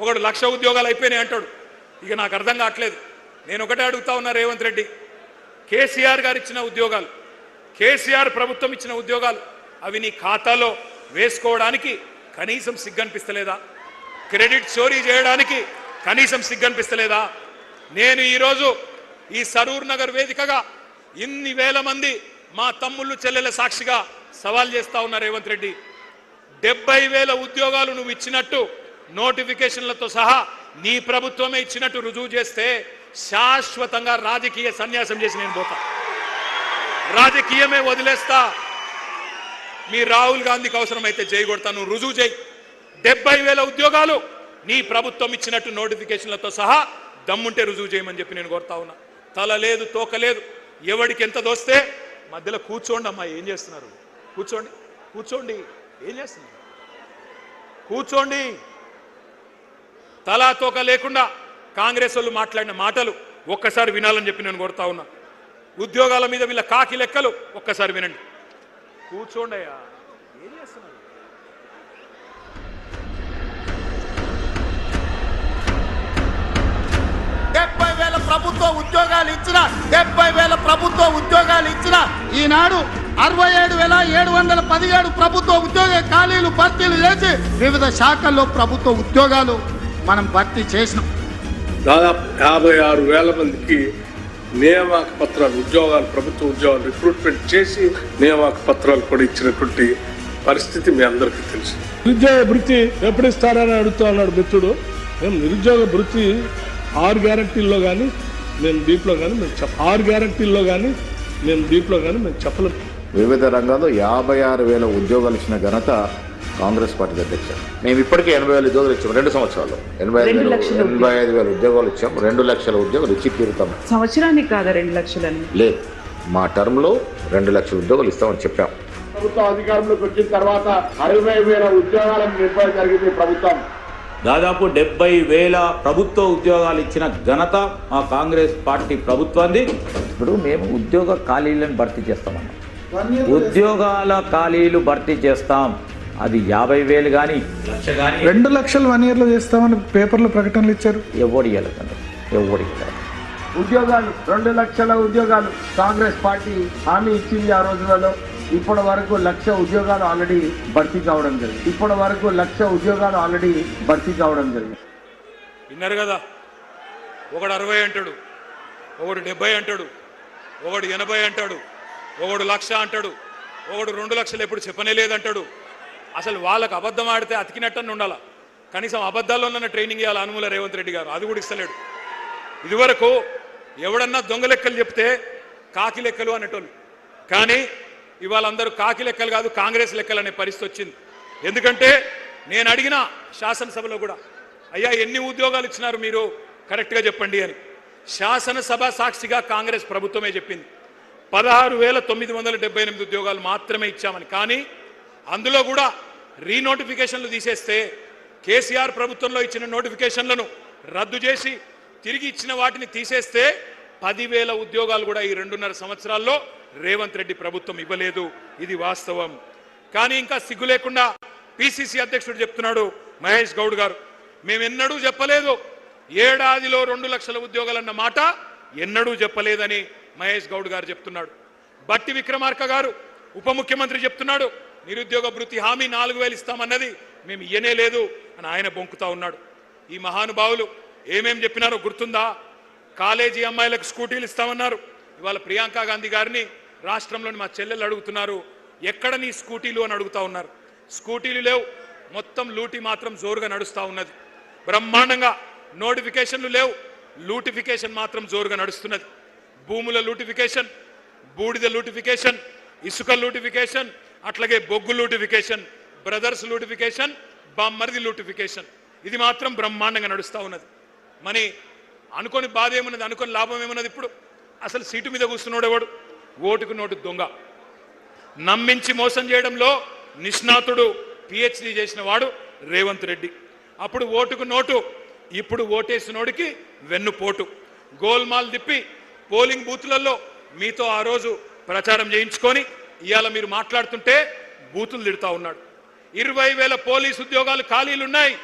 [SPEAKER 1] ఒకడు 1,00,000 ఉద్యోగాలు అయిపోయినాయి అంటాడు. ఇక నాకు అర్థం కావట్లేదు. నేను ఒకటే అడుగుతా ఉన్నా, రేవంత్ రెడ్డి, కేసీఆర్ గారు ఇచ్చిన ఉద్యోగాలు, కేసీఆర్ ప్రభుత్వం ఇచ్చిన ఉద్యోగాలు, అవి నీ ఖాతాలో వేసుకోవడానికి కనీసం సిగ్గనిపిస్తలేదా? క్రెడిట్ చోరీ చేయడానికి కనీసం సిగ్గనిపిస్తలేదా? నేను ఈరోజు ఈ సరూర్ నగర్ వేదికగా ఇన్ని వేల మంది మా తమ్ముళ్ళు చెల్లెల సాక్షిగా సవాల్ చేస్తా ఉన్నా, రేవంత్ రెడ్డి, 70,000 ఉద్యోగాలు నువ్వు ఇచ్చినట్టు నోటిఫికేషన్లతో సహా నీ ప్రభుత్వమే ఇచ్చినట్టు రుజువు చేస్తే శాశ్వతంగా రాజకీయ సన్యాసం చేసి నేను పోతా, రాజకీయమే వదిలేస్తా. మీ రాహుల్ గాంధీకి అవసరమైతే జై కొడతా, నువ్వు రుజువు చేయి. 70,000 ఉద్యోగాలు నీ ప్రభుత్వం ఇచ్చినట్టు నోటిఫికేషన్లతో సహా దమ్ముంటే రుజువు చేయమని చెప్పి నేను కోరుతా ఉన్నా. తల లేదు, తోక లేదు, ఎవడికి ఎంత దోస్తే మధ్యలో కూర్చోండి. అమ్మా, ఏం చేస్తున్నారు? కూర్చోండి, ఏం చేస్తున్నారు? కూర్చోండి. తలా తోక లేకుండా కాంగ్రెస్ వాళ్ళు మాట్లాడిన మాటలు ఒక్కసారి వినాలని చెప్పి నేను కోరుతా ఉన్నా. ఉద్యోగాల మీద వీళ్ళ కాకి లెక్కలు ఒక్కసారి వినండి. కూర్చోండి అయ్యా, ఏం చేస్తున్నారు?
[SPEAKER 4] ప్రభుత్వ ఉద్యోగాలు ఇచ్చిన ఈనాడు 67,717 ప్రభుత్వ ఉద్యోగ ఖాళీలు భర్తీలు చేసి వివిధ శాఖల్లో ప్రభుత్వ ఉద్యోగాలు మనం భర్తీ చేసినాం.
[SPEAKER 5] దాదాపు 56,000 మందికి నియామక పత్రాలు ఉద్యోగాలు ప్రభుత్వ ఉద్యోగాలు రిక్రూట్మెంట్ చేసి నియామక పత్రాలు కూడా ఇచ్చినటువంటి పరిస్థితి మీ అందరికీ తెలుసు.
[SPEAKER 6] నిరుద్యోగ భృతి ఎప్పుడు ఇస్తారని అడుగుతూ ఉన్నాడు మిత్రుడు. మేము నిరుద్యోగ భృతి 6 గ్యారంటీల్లో కానీ మేము దీంట్లో కానీ మేము 6 గ్యారంటీల్లో కానీ మేము దీంట్లో కానీ మేము చెప్పలేము.
[SPEAKER 7] వివిధ రంగాల్లో 56,000 ఉద్యోగాలు ఇచ్చిన ఘనత కాంగ్రెస్ పార్టీ అధ్యక్ష. మేము ఇప్పటికే 80,000 ఉద్యోగాలు ఇచ్చాం 2 సంవత్సరాల్లో. 85,000 ఉద్యోగాలు ఇచ్చాం. 2 లక్షల ఉద్యోగాలు ఇచ్చి తీరుతాం.
[SPEAKER 8] సంవత్సరానికి కాదా 2 లక్షలని?
[SPEAKER 7] లేదు, మా టర్మ్ లో 2 లక్షల ఉద్యోగాలు ఇస్తామని చెప్పాం.
[SPEAKER 4] ప్రభుత్వం అధికారంలోకి వచ్చిన తర్వాత 60,000 ఉద్యోగాలను నింపడం జరిగింది ప్రభుత్వం.
[SPEAKER 9] దాదాపు 70,000 ప్రభుత్వ ఉద్యోగాలు ఇచ్చిన ఘనత మా కాంగ్రెస్ పార్టీ ప్రభుత్వాన్ని.
[SPEAKER 10] ఇప్పుడు మేము ఉద్యోగ ఖాళీలను భర్తీ చేస్తామన్నాం. ఉద్యోగాల ఖాళీలు భర్తీ చేస్తాం. అది 50,000 కానీ 1,00,000 కానీ
[SPEAKER 6] 2 లక్షలు 1 year లో చేస్తామని పేపర్లో ప్రకటనలు ఇచ్చారు.
[SPEAKER 10] ఎవరు ఇవ్వలేదండి, ఎవరు ఇవ్వలేదు.
[SPEAKER 4] ఉద్యోగాలు 2 లక్షల ఉద్యోగాలు కాంగ్రెస్ పార్టీ హామీ ఇచ్చింది ఆ రోజులలో. ఇప్పటి వరకు 1,00,000 ఉద్యోగాలు ఆల్రెడీ భర్తీ కావడం జరిగింది.
[SPEAKER 1] విన్నారు కదా, ఒకడు 60 అంటాడు, ఒకడు 70 అంటాడు, ఒకడు 80 అంటాడు, ఒకడు 1,00,000 అంటాడు, ఒకడు 2 లక్షలు ఎప్పుడు చెప్పనే లేదంటాడు. అసలు వాళ్ళకు అబద్ధం ఆడితే అతికినట్టని ఉండాలా. కనీసం అబద్ధాల్లోనన్న ట్రైనింగ్ ఇవ్వాలి అనుమూల రేవంత్ రెడ్డి గారు. అది కూడా ఇస్తలేడు. ఇదివరకు ఎవడన్నా దొంగ లెక్కలు చెప్తే కాకి లెక్కలు అనేటోళ్ళు. కానీ ఇవాళ అందరూ కాకి లెక్కలు కాదు, కాంగ్రెస్ లెక్కలు అనే పరిస్థితి వచ్చింది. ఎందుకంటే నేను అడిగిన శాసనసభలో కూడా, అయ్యా ఎన్ని ఉద్యోగాలు ఇచ్చినారు మీరు కరెక్ట్గా చెప్పండి అని. శాసనసభ సాక్షిగా కాంగ్రెస్ ప్రభుత్వమే చెప్పింది 16,978 ఉద్యోగాలు మాత్రమే ఇచ్చామని. కానీ అందులో కూడా రీనోటిఫికేషన్లు తీసేస్తే, కేసీఆర్ ప్రభుత్వంలో ఇచ్చిన నోటిఫికేషన్లను రద్దు చేసి తిరిగి ఇచ్చిన వాటిని తీసేస్తే 10,000 ఉద్యోగాలు కూడా ఈ 2.5 సంవత్సరాల్లో రేవంత్ రెడ్డి ప్రభుత్వం ఇవ్వలేదు. ఇది వాస్తవం. కానీ ఇంకా సిగ్గు లేకుండా పిసిసి అధ్యక్షుడు చెప్తున్నాడు మహేష్ గౌడ్ గారు, మేమెన్నడూ చెప్పలేదు ఏడాదిలో 2 లక్షల ఉద్యోగాలన్న మాట ఎన్నడూ చెప్పలేదని మహేష్ గౌడ్ గారు చెప్తున్నాడు. బట్టి విక్రమార్క గారు ఉప ముఖ్యమంత్రి చెప్తున్నాడు నిరుద్యోగ భృతి హామీ 4,000 ఇస్తామన్నది మేము ఇయ్యనే లేదు అని ఆయన బొంకుతా ఉన్నాడు. ఈ మహానుభావులు ఏమేం చెప్పినారో గుర్తుందా? కాలేజీ అమ్మాయిలకు స్కూటీలు ఇస్తామన్నారు. ఇవాళ ప్రియాంక గాంధీ గారిని రాష్ట్రంలోని మా చెల్లెలు అడుగుతున్నారు, ఎక్కడ నీ స్కూటీలు అని అడుగుతా ఉన్నారు. స్కూటీలు లేవు, మొత్తం లూటీ మాత్రం జోరుగా నడుస్తూ ఉన్నది. బ్రహ్మాండంగా నోటిఫికేషన్లు లేవు, లూటిఫికేషన్ మాత్రం జోరుగా నడుస్తున్నది. భూముల లూటిఫికేషన్, బూడిద లూటిఫికేషన్, ఇసుక లూటిఫికేషన్, అట్లాగే బొగ్గు లూటిఫికేషన్, బ్రదర్స్ లూటిఫికేషన్, బామ్మర్ది లూటిఫికేషన్, ఇది మాత్రం బ్రహ్మాండంగా నడుస్తూ ఉన్నది. మరి అనుకోని బాధ ఏమున్నది, అనుకోని లాభం ఏమున్నది? ఇప్పుడు అసలు సీటు మీద కూర్చున్నాడు ఎవడు? ఓటుకు నోటు దొంగ. నమ్మించి మోసం చేయడంలో నిష్ణాతుడు, పిహెచ్డి చేసిన వాడు రేవంత్ రెడ్డి. అప్పుడు ఓటుకు నోటు, ఇప్పుడు ఓటేసినోడికి వెన్నుపోటు. గోల్మాల్ తిప్పి పోలింగ్ బూతులలో మీతో ఆ రోజు ప్రచారం చేయించుకొని ఇవాళ మీరు మాట్లాడుతుంటే బూతులు తిడతా ఉన్నాడు. 20,000 పోలీసు ఉద్యోగాలు ఖాళీలున్నాయి,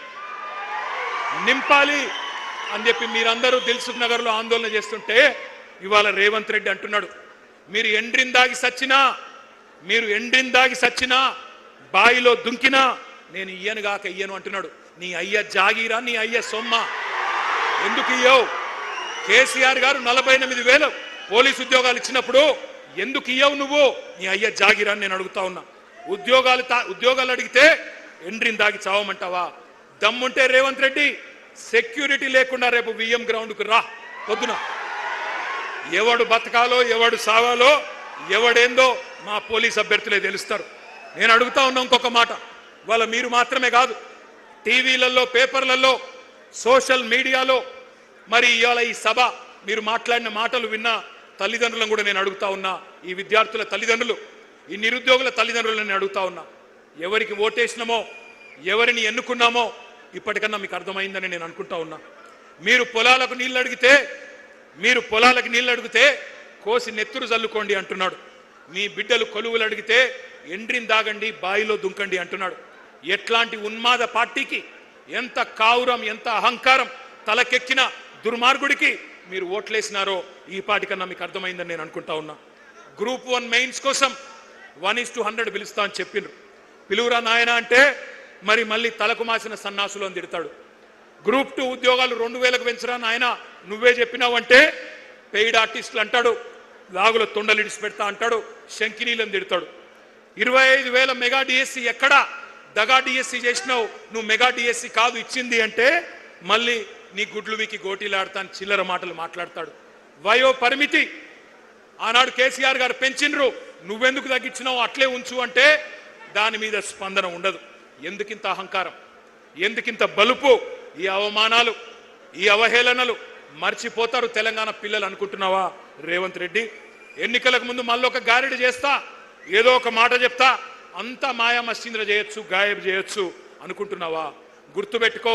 [SPEAKER 1] నింపాలి అని చెప్పి మీరందరూ దిల్సుఖ్ నగర్లో ఆందోళన చేస్తుంటే ఇవాళ రేవంత్ రెడ్డి అంటున్నాడు మీరు ఎండ్రిందాగి సచ్చినా బాయిలో దుంకినా నేను ఇయ్యనుగాక ఇయ్యను అంటున్నాడు. నీ అయ్య జాగీరా, నీ అయ్య సొమ్మ, ఎందుకు ఇయ్యవు? కేసీఆర్ గారు 48,000 పోలీసు ఉద్యోగాలు ఇచ్చినప్పుడు ఎందుకు ఇయ్యవు నువ్వు? నీ అయ్య జాగీరా అని నేను అడుగుతా ఉన్నా. ఉద్యోగాలు అడిగితే ఎండ్రిందాగి చావమంటావా? దమ్ముంటే రేవంత్ రెడ్డి సెక్యూరిటీ లేకుండా రేపు విఎం గ్రౌండ్కు రా పొద్దున. ఎవడు బతకాలో ఎవడు సావాలో ఎవడేందో మా పోలీస్ అభ్యర్థులే తెలుస్తారు. నేను అడుగుతా ఉన్నా ఇంకొక మాట, వాళ్ళ మీరు మాత్రమే కాదు, టీవీలలో, పేపర్లలో, సోషల్ మీడియాలో, మరి ఇవాళ ఈ సభ మీరు మాట్లాడిన మాటలు విన్న తల్లిదండ్రులను కూడా నేను అడుగుతా ఉన్నా. ఈ విద్యార్థుల తల్లిదండ్రులు, ఈ నిరుద్యోగుల తల్లిదండ్రులను నేను అడుగుతా ఉన్నా, ఎవరికి ఓటేసినామో ఎవరిని ఎన్నుకున్నామో ఇప్పటికన్నా మీకు అర్థమైందని నేను అనుకుంటా ఉన్నా. మీరు పొలాలకు నీళ్ళు అడిగితే కోసి నెత్తురు జల్లుకోండి అంటున్నాడు. మీ బిడ్డలు కొలువులు అడిగితే ఎండ్రిని దాగండి బాయిలో దుంకండి అంటున్నాడు. ఎట్లాంటి ఉన్మాద పార్టీకి, ఎంత కావురం, ఎంత అహంకారం తలకెక్కిన దుర్మార్గుడికి మీరు ఓట్లేసినారో ఈ పాటికన్నా మీకు అర్థమైందని నేను అనుకుంటా ఉన్నా. గ్రూప్ 1 మెయిన్స్ కోసం 1:100 పిలుస్తా అని చెప్పిండ్రు. పిలువురా నాయన అంటే మరి మళ్ళీ తలకు మాసిన సన్నాసులు అని తిడతాడు. గ్రూప్ 2 ఉద్యోగాలు 2000కు పెంచరా నాయన నువ్వే చెప్పినావంటే పెయిడ్ ఆర్టిస్టులు అంటాడు, లాగుల తొండలు ఇడిచి పెడతా అంటాడు, శంకినీలను తిడతాడు. 25,000 మెగా డిఎస్సి ఎక్కడా దగా డిఎస్సి చేసినావు, నువ్వు మెగా డిఎస్సి కాదు ఇచ్చింది అంటే మళ్ళీ నీ గుడ్లు వీకి గోటీలాడతాను చిల్లర మాటలు మాట్లాడతాడు. వయో పరిమితి ఆనాడు కేసీఆర్ గారు పెంచినరు, నువ్వెందుకు తగ్గించినావు అట్లే ఉంచు అంటే దాని మీద స్పందన ఉండదు. ఎందుకింత అహంకారం, ఎందుకింత బలుపు, ఈ అవమానాలు, ఈ అవహేళనలు మర్చిపోతారు తెలంగాణ పిల్లలు అనుకుంటున్నావా రేవంత్ రెడ్డి? ఎన్నికలకు ముందు మళ్ళీ ఒక గారెడి చేస్తా, ఏదో ఒక మాట చెప్తా, అంతా మాయా మస్సింద్ర చేయొచ్చు, గాయబ్ చేయొచ్చు అనుకుంటున్నావా? గుర్తుపెట్టుకో,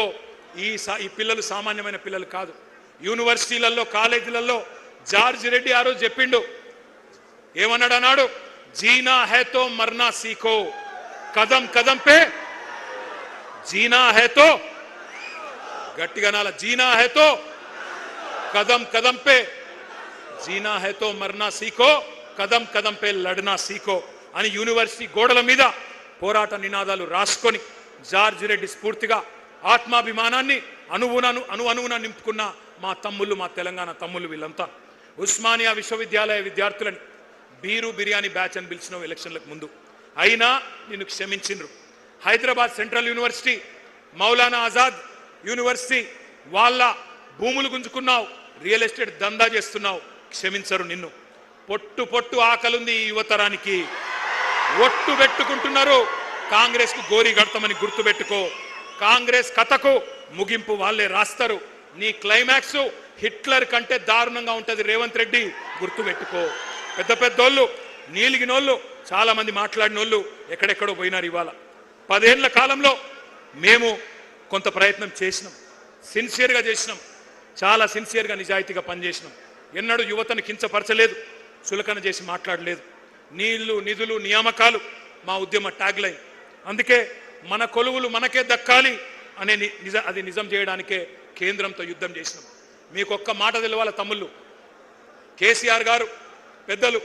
[SPEAKER 1] ఈ పిల్లలు సామాన్యమైన పిల్లలు కాదు. యూనివర్సిటీలలో, కాలేజీలలో జార్జ్ రెడ్డి ఆ రోజు చెప్పిండు, ఏమన్నాడు అన్నాడు, జీనా హేతో మర్నా సీఖో, కదం కదం పే జీనా హేతో, గట్టిగా నాల, జీనా హేతో కదం కదం పే, జీనా హేతో మర్నా సీఖో, కదం కదం పే లడ్నా సీఖో అని యూనివర్సిటీ గోడల మీద పోరాట నినాదాలు రాసుకొని జార్జ్ రెడ్డి స్ఫూర్తిగా ఆత్మాభిమానాన్ని అణువున నింపుకున్న మా తమ్ముళ్ళు, మా తెలంగాణ తమ్ముళ్ళు వీళ్ళంతా. ఉస్మానియా విశ్వవిద్యాలయ విద్యార్థులని బీరు బిర్యానీ బ్యాచ్ అని పిలిచిన ఎలక్షన్లకు ముందు, అయినా నిన్ను క్షమించిండ్రు. Hyderabad central university, Maulana Azad university వాళ్ళ భూములు గుంజుకున్నావు, రియల్ ఎస్టేట్ దందా చేస్తున్నావు, క్షమించరు నిన్ను. పొట్టు ఆకలుంది ఈ యువతరానికి, ఒట్టు పెట్టుకుంటున్నారు కాంగ్రెస్ కు గోరి గడతామని గుర్తుపెట్టుకో. కాంగ్రెస్ కథకు ముగింపు వాళ్ళే రాస్తారు. నీ క్లైమాక్స్ హిట్లర్ కంటే దారుణంగా ఉంటది రేవంత్ రెడ్డి, గుర్తుపెట్టుకో. పెద్దోళ్ళు, నీలిగినోళ్ళు, చాలా మంది మాట్లాడినోళ్ళు ఎక్కడెక్కడో పోయినారు. ఇవాళ 10 ఏళ్ల కాలంలో మేము కొంత ప్రయత్నం చేసినాం, సిన్సియర్గా చేసినాం, చాలా సిన్సియర్గా నిజాయితీగా పనిచేసినాం. ఎన్నడూ యువతను కించపరచలేదు, చులకన చేసి మాట్లాడలేదు. నీళ్లు, నిధులు, నియామకాలు మా ఉద్యమ ట్యాగ్ లైన్. అందుకే మన కొలువులు మనకే దక్కాలి అనే అది నిజం చేయడానికే కేంద్రంతో యుద్ధం చేసినాం. మీకు ఒక్క మాట తెలవాల తమ్ముళ్ళు, కేసీఆర్ గారు పెద్దలు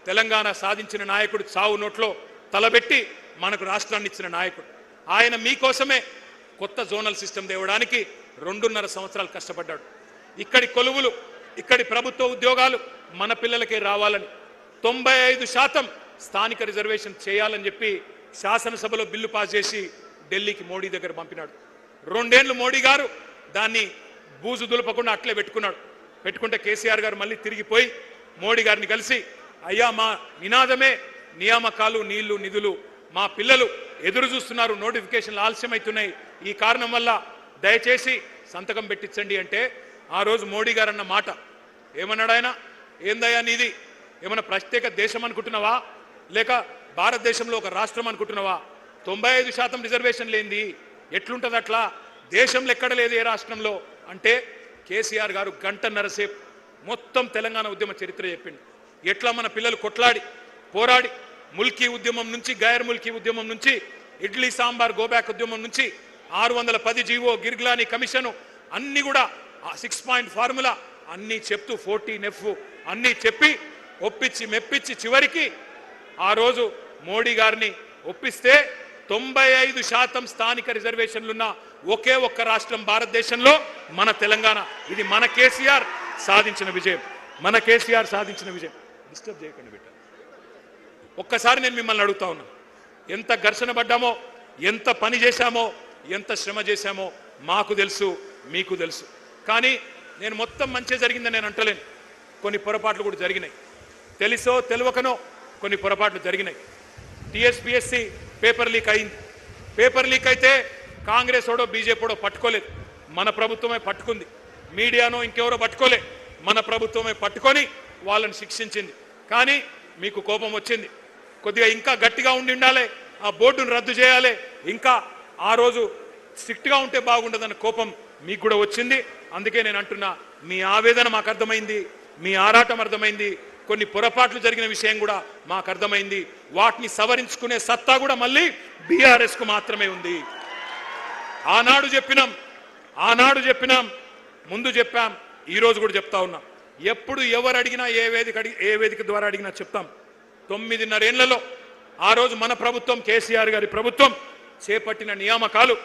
[SPEAKER 1] తెలంగాణ సాధించిన నాయకుడు, చావు నోట్లో తలబెట్టి మనకు రాష్ట్రాన్ని ఇచ్చిన నాయకుడు. ఆయన మీకోసమే కొత్త జోనల్ సిస్టమ్ తేవడానికి 2.5 సంవత్సరాలు కష్టపడ్డాడు. ఇక్కడి కొలువులు, ఇక్కడి ప్రభుత్వ ఉద్యోగాలు మన పిల్లలకే రావాలని 95% స్థానిక రిజర్వేషన్ చేయాలని చెప్పి శాసనసభలో బిల్లు పాస్ చేసి ఢిల్లీకి మోడీ దగ్గర పంపినాడు. 2 ఏళ్లు మోడీ గారు దాన్ని బూజు దులపకుండా అట్లే పెట్టుకుంటే కేసీఆర్ గారు మళ్ళీ తిరిగిపోయి మోడీ గారిని కలిసి, అయ్యా మా నినాదమే నియామకాలు, నీళ్లు, నిధులు, మా పిల్లలు ఎదురు చూస్తున్నారు, నోటిఫికేషన్లు ఆలస్యమవుతున్నాయి, ఈ కారణం వల్ల దయచేసి సంతకం పెట్టించండి అంటే ఆ రోజు మోడీ గారు అన్న మాట ఏమన్నాడు ఆయన? ఏందయ్యా నీది, ఏమన్నా ప్రత్యేక దేశం అనుకుంటున్నావా, లేక భారతదేశంలో ఒక రాష్ట్రం అనుకుంటున్నావా? 95% రిజర్వేషన్ లేనిది ఎట్లుంటుంది అట్లా? దేశంలో ఎక్కడ లేదు ఏ రాష్ట్రంలో అంటే కేసీఆర్ గారు 1.5 గంటల సేపు మొత్తం తెలంగాణ ఉద్యమ చరిత్ర చెప్పిండు. ఎట్లా మన పిల్లలు కొట్లాడి పోరాడి ముల్కీ ఉద్యమం నుంచి, గైర్ ముల్కీ ఉద్యమం నుంచి, ఇడ్లీ సాంబార్ గోబ్యాక్ ఉద్యమం నుంచి 610 జీవో, గిర్గ్లానీ కమిషను అన్ని కూడా 6 పాయింట్ ఫార్ములా అన్నీ చెప్తూ 14F అన్నీ చెప్పి ఒప్పించి మెప్పించి చివరికి ఆ రోజు మోడీ గారిని ఒప్పిస్తే 95% స్థానిక రిజర్వేషన్లున్న ఒకే ఒక్క రాష్ట్రం భారతదేశంలో మన తెలంగాణ. ఇది మన కేసీఆర్ సాధించిన విజయం, మన కేసీఆర్ సాధించిన విజయం. డిస్టర్బ్ చేయకండి బిడ్డ. ఒక్కసారి నేను మిమ్మల్ని అడుగుతా ఉన్నా, ఎంత ఘర్షణ పడ్డామో, ఎంత పని చేశామో, ఎంత శ్రమ చేశామో మాకు తెలుసు, మీకు తెలుసు. కానీ నేను మొత్తం మంచి జరిగిందని నేను అంటలేను. కొన్ని పొరపాట్లు కూడా జరిగినాయి, తెలుసో తెలియకనో కొన్ని పొరపాట్లు జరిగినాయి. టీఎస్పీఎస్సీ పేపర్ లీక్ అయింది. పేపర్ లీక్ అయితే కాంగ్రెస్ ఓడో బీజేపీడో పట్టుకోలేదు, మన ప్రభుత్వమే పట్టుకుంది. మీడియానో ఇంకెవరో పట్టుకోలే, మన ప్రభుత్వమే పట్టుకొని వాళ్ళని శిక్షించింది. కానీ మీకు కోపం వచ్చింది. కొద్దిగా ఇంకా గట్టిగా ఉండి ఉండాలి, ఆ బోర్డును రద్దు చేయాలి, ఇంకా ఆ రోజు స్ట్రిక్ట్గా ఉంటే బాగుండదన్న కోపం మీకు కూడా వచ్చింది. అందుకే నేను అంటున్నా, మీ ఆవేదన మాకు అర్థమైంది, మీ ఆరాటం అర్థమైంది, కొన్ని పొరపాట్లు జరిగిన విషయం కూడా మాకు అర్థమైంది. వాటిని సవరించుకునే సత్తా కూడా మళ్ళీ బీఆర్ఎస్కు మాత్రమే ఉంది. ఆనాడు చెప్పినాం, ముందు చెప్పాం, ఈరోజు కూడా చెప్తా ఉన్నాం. ఎప్పుడు ఎవరు అడిగినా ఏ వేదిక ద్వారా అడిగినా చెప్తాం. 9.5 ఏళ్లలో ఆ రోజు మన ప్రభుత్వం, కేసీఆర్ గారి ప్రభుత్వం చేపట్టిన నియామకాలు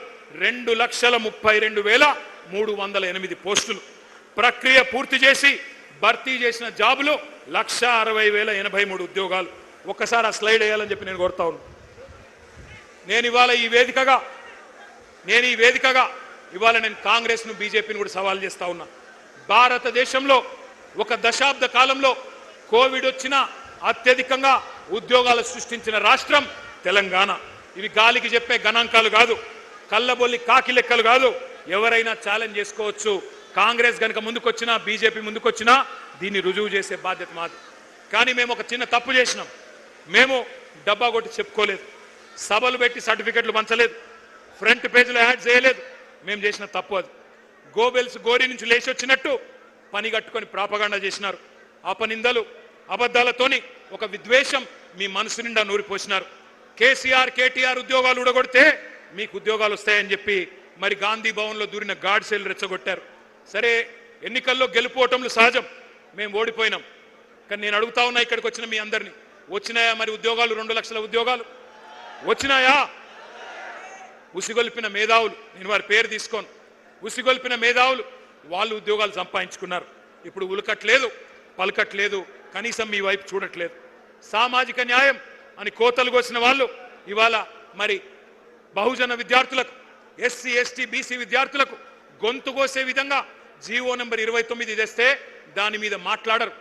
[SPEAKER 1] 2,32,308 పోస్టులు. ప్రక్రియ పూర్తి చేసి భర్తీ చేసిన జాబులు 1,60,083 ఉద్యోగాలు. ఒక్కసారి ఆ స్లైడ్ వేయాలని చెప్పి నేను కోరుతా ఉన్నాను. నేను ఇవాళ ఈ వేదికగా ఇవాళ నేను కాంగ్రెస్ను, బీజేపీని కూడా సవాల్ చేస్తా ఉన్నా. భారతదేశంలో ఒక దశాబ్ద కాలంలో కోవిడ్ వచ్చినా అత్యధికంగా ఉద్యోగాలు సృష్టించిన రాష్ట్రం తెలంగాణ. ఇవి గాలికి చెప్పే గణాంకాలు కాదు, కళ్ళబొల్లి కాకి లెక్కలు కాదు. ఎవరైనా ఛాలెంజ్ చేసుకోవచ్చు. కాంగ్రెస్ గనుక ముందుకొచ్చినా, బీజేపీ ముందుకొచ్చినా దీన్ని రుజువు చేసే బాధ్యత మాది. కానీ మేము ఒక చిన్న తప్పు చేసినాం. మేము డబ్బా కొట్టి చెప్పుకోలేదు, సభలు పెట్టి సర్టిఫికెట్లు పంచలేదు, ఫ్రంట్ పేజీలో యాడ్ చేయలేదు. మేము చేసిన తప్పు అది. గోబెల్స్ గోరి నుంచి లేచి వచ్చినట్టు పని కట్టుకొని ప్రాపగాండా చేసినారు. అపనిందలు, అబద్ధాలతోని ఒక విద్వేషం మీ మనసు నిండా నూరిపోసినారు. కేసీఆర్, కేటీఆర్ ఉద్యోగాలు ఊడగొడితే మీకు ఉద్యోగాలు వస్తాయని చెప్పి మరి గాంధీ భవన్లో దూరిన గాడ్సేలు రెచ్చగొట్టారు. సరే, ఎన్నికల్లో గెలుపోవటంలో సహజం, మేము ఓడిపోయినాం. కానీ నేను అడుగుతా ఉన్నా ఇక్కడికి వచ్చిన మీ అందరినీ, వచ్చినాయా మరి ఉద్యోగాలు? 2 లక్షల ఉద్యోగాలు వచ్చినాయా? ఉసిగొల్పిన మేధావులు, నేను వారి పేరు తీసుకోను, ఉసిగొల్పిన మేధావులు వాళ్ళు ఉద్యోగాలు సంపాదించుకున్నారు. ఇప్పుడు ఉలకట్లేదు, పలకట్లేదు, కనీసం మీ వైపు చూడట్లేదు. సామాజిక న్యాయం అని కోతలు కోసిన వాళ్ళు ఇవాళ మరి బహుజన విద్యార్థులకు, ఎస్సీ, ఎస్టీ, బీసీ విద్యార్థులకు గొంతు కోసే విధంగా జీవో నెంబర్ 29 తెస్తే దాని మీద మాట్లాడరు.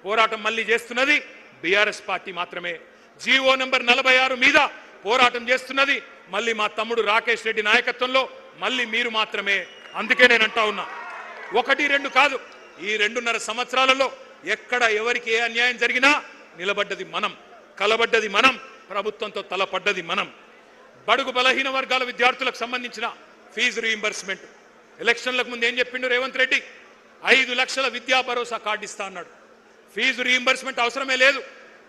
[SPEAKER 1] పోరాటం మళ్ళీ చేస్తున్నది బీఆర్ఎస్ పార్టీ మాత్రమే. జీవో నెంబర్ 46 మీద పోరాటం చేస్తున్నది మళ్ళీ మా తమ్ముడు రాకేష్ రెడ్డి నాయకత్వంలో మళ్ళీ మీరు మాత్రమే. అందుకే నేను అంటా ఉన్నా, 1, 2 కాదు, ఈ 2.5 సంవత్సరాలలో ఎక్కడ ఎవరికి ఏ అన్యాయం జరిగినా నిలబడ్డది మనం, కలబడ్డది మనం, ప్రభుత్వంతో తలపడ్డది మనం. బడుగు బలహీన వర్గాల విద్యార్థులకు సంబంధించిన ఫీజు రీయింబర్స్మెంట్, ఎలక్షన్లకు ముందు ఏం చెప్పిండు రేవంత్ రెడ్డి? 5 లక్షల విద్యా భరోసా కార్డు ఇస్తా అన్నాడు. ఫీజు రీయింబర్స్మెంట్ అవసరమే లేదు,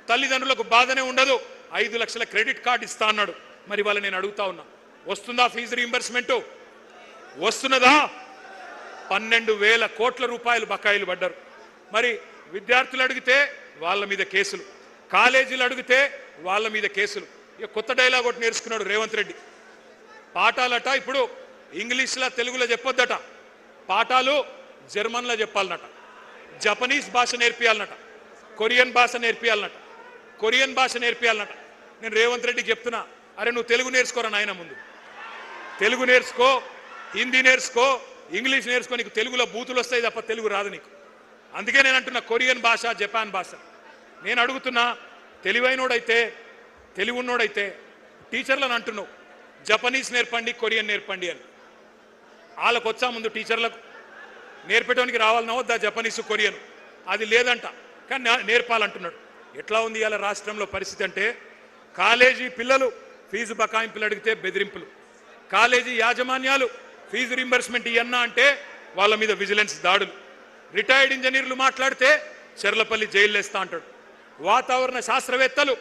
[SPEAKER 1] తల్లిదండ్రులకు బాధనే ఉండదు, 5 లక్షల క్రెడిట్ కార్డు ఇస్తా అన్నాడు. మరి వాళ్ళ నేను అడుగుతా ఉన్నా, వస్తుందా ఫీజు రీయింబర్స్మెంట్? వస్తున్నదా? 12,000 కోట్ల రూపాయలు బకాయిలు పడ్డారు. మరి విద్యార్థులు అడిగితే వాళ్ళ మీద కేసులు, కాలేజీలు అడిగితే వాళ్ళ మీద కేసులు. ఇక కొత్త డైలాగ్ ఒకటి నేర్చుకున్నాడు రేవంత్ రెడ్డి. పాఠాలట ఇప్పుడు ఇంగ్లీష్లో తెలుగులో చెప్పొద్దట, పాఠాలు జర్మన్లో చెప్పాలన్నట, జపనీస్ భాష నేర్పియాలన్నట, కొరియన్ భాష నేర్పియాలన్నట. నేను రేవంత్ రెడ్డికి చెప్తున్నా, అరే నువ్వు తెలుగు నేర్చుకోరా నాయన, ముందు తెలుగు నేర్చుకో, హిందీ నేర్చుకో, ఇంగ్లీష్ నేర్చుకో, నీకు తెలుగులో బూతులు వస్తాయి తప్ప తెలుగు రాదు నీకు. అందుకే నేను అంటున్నా కొరియన్ భాష, జపాన్ భాష. నేను అడుగుతున్నా, తెలివున్నోడైతే టీచర్లను అంటున్నావు జపనీస్ నేర్పండి, కొరియన్ నేర్పండి అని. వాళ్ళకు వచ్చా ముందు టీచర్లకు నేర్పేటానికి రావాలన్నా వద్దా జపనీసు, కొరియన్? అది లేదంట, కానీ నేర్పాలంటున్నాడు. ఎట్లా ఉంది ఇవాళ రాష్ట్రంలో పరిస్థితి అంటే, కాలేజీ పిల్లలు ఫీజు బకాయింపులు అడిగితే బెదిరింపులు, కాలేజీ యాజమాన్యాలు ఫీజు రీంబర్స్మెంట్ ఇయ్యన్నా అంటే వాళ్ళ మీద విజిలెన్స్ దాడులు, రిటైర్డ్ ఇంజనీర్లు మాట్లాడితే చెర్లపల్లి జైలు వేస్తా అంటాడు, వాతావరణ శాస్త్రవేత్తలు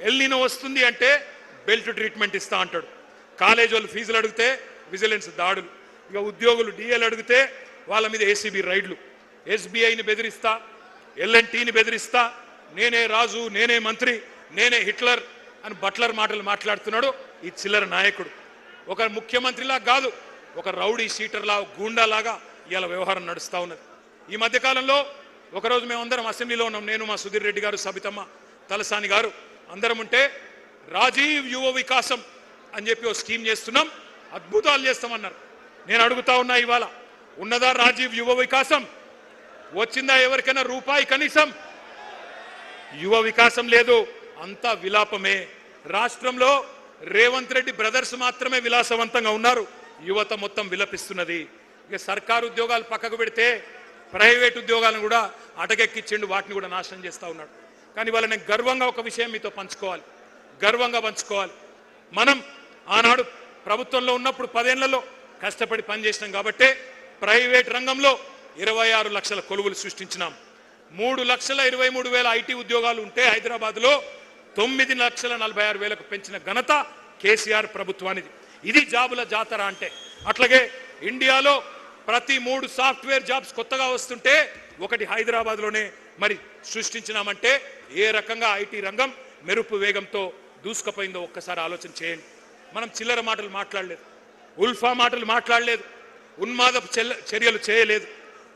[SPEAKER 1] ఎల్నినో వస్తుంది అంటే బెల్ట్ ట్రీట్మెంట్ ఇస్తా అంటాడు, కాలేజీ వాళ్ళు ఫీజులు అడిగితే విజిలెన్స్ దాడులు, ఇక ఉద్యోగులు డిఏలు అడిగితే వాళ్ళ మీద ఏసీబీ రైడ్లు, ఎస్బీఐని బెదిరిస్తా, ఎల్ఎన్టీని బెదిరిస్తా, నేనే రాజు, నేనే మంత్రి, నేనే హిట్లర్ అని బట్లర్ మాటలు మాట్లాడుతున్నాడు ఈ చిల్లర నాయకుడు. ఒక ముఖ్యమంత్రిలా కాదు, ఒక రౌడీ షీటర్లా, గూండాలాగా ఇవాళ వ్యవహారం నడుస్తూ ఉన్నది. ఈ మధ్యకాలంలో ఒకరోజు మేమందరం అసెంబ్లీలో ఉన్నాం, నేను, మా సుధీర్ రెడ్డి గారు, సబితమ్మ, తలసాని గారు అందరం ఉంటే, రాజీవ్ యువ వికాసం అని చెప్పి ఒక స్కీమ్ చేస్తున్నాం, అద్భుతాలు చేస్తామన్నారు. నేను అడుగుతా ఉన్నా, ఇవాళ ఉన్నదా రాజీవ్ యువ వికాసం? వచ్చిందా ఎవరికైనా రూపాయి కనీసం? యువ వికాసం లేదు, అంతా విలాపమే. రాష్ట్రంలో రేవంత్ రెడ్డి బ్రదర్స్ మాత్రమే విలాసవంతంగా ఉన్నారు, యువత మొత్తం విలపిస్తున్నది. ఇక సర్కారు ఉద్యోగాలు పక్కకు పెడితే ప్రైవేట్ ఉద్యోగాలను కూడా అటకెక్కిచ్చిండు, వాటిని కూడా నాశనం చేస్తూ ఉన్నాడు. కానీ వాళ్ళ నేను గర్వంగా ఒక విషయం మీతో పంచుకోవాలి, మనం ఆనాడు ప్రభుత్వంలో ఉన్నప్పుడు 10 ఏళ్లలో కష్టపడి పనిచేసినాం కాబట్టే ప్రైవేట్ రంగంలో 26 లక్షల కొలువులు సృష్టించినాం. 3,23,000 ఐటీ ఉద్యోగాలు ఉంటే హైదరాబాద్లో 9,46,000 పెంచిన ఘనత కేసీఆర్ ప్రభుత్వానిది. ఇది జాబుల జాతర అంటే. అట్లాగే ఇండియాలో ప్రతి 3 సాఫ్ట్వేర్ జాబ్స్ కొత్తగా వస్తుంటే ఒకటి హైదరాబాద్లోనే మరి సృష్టించినామంటే ఏ రకంగా ఐటీ రంగం మెరుపు వేగంతో దూసుకుపోయిందో ఒక్కసారి ఆలోచన చేయండి. మనం చిల్లర మాటలు మాట్లాడలేదు, ఉల్ఫా మాటలు మాట్లాడలేదు, ఉన్మాదపు చర్యలు చేయలేదు.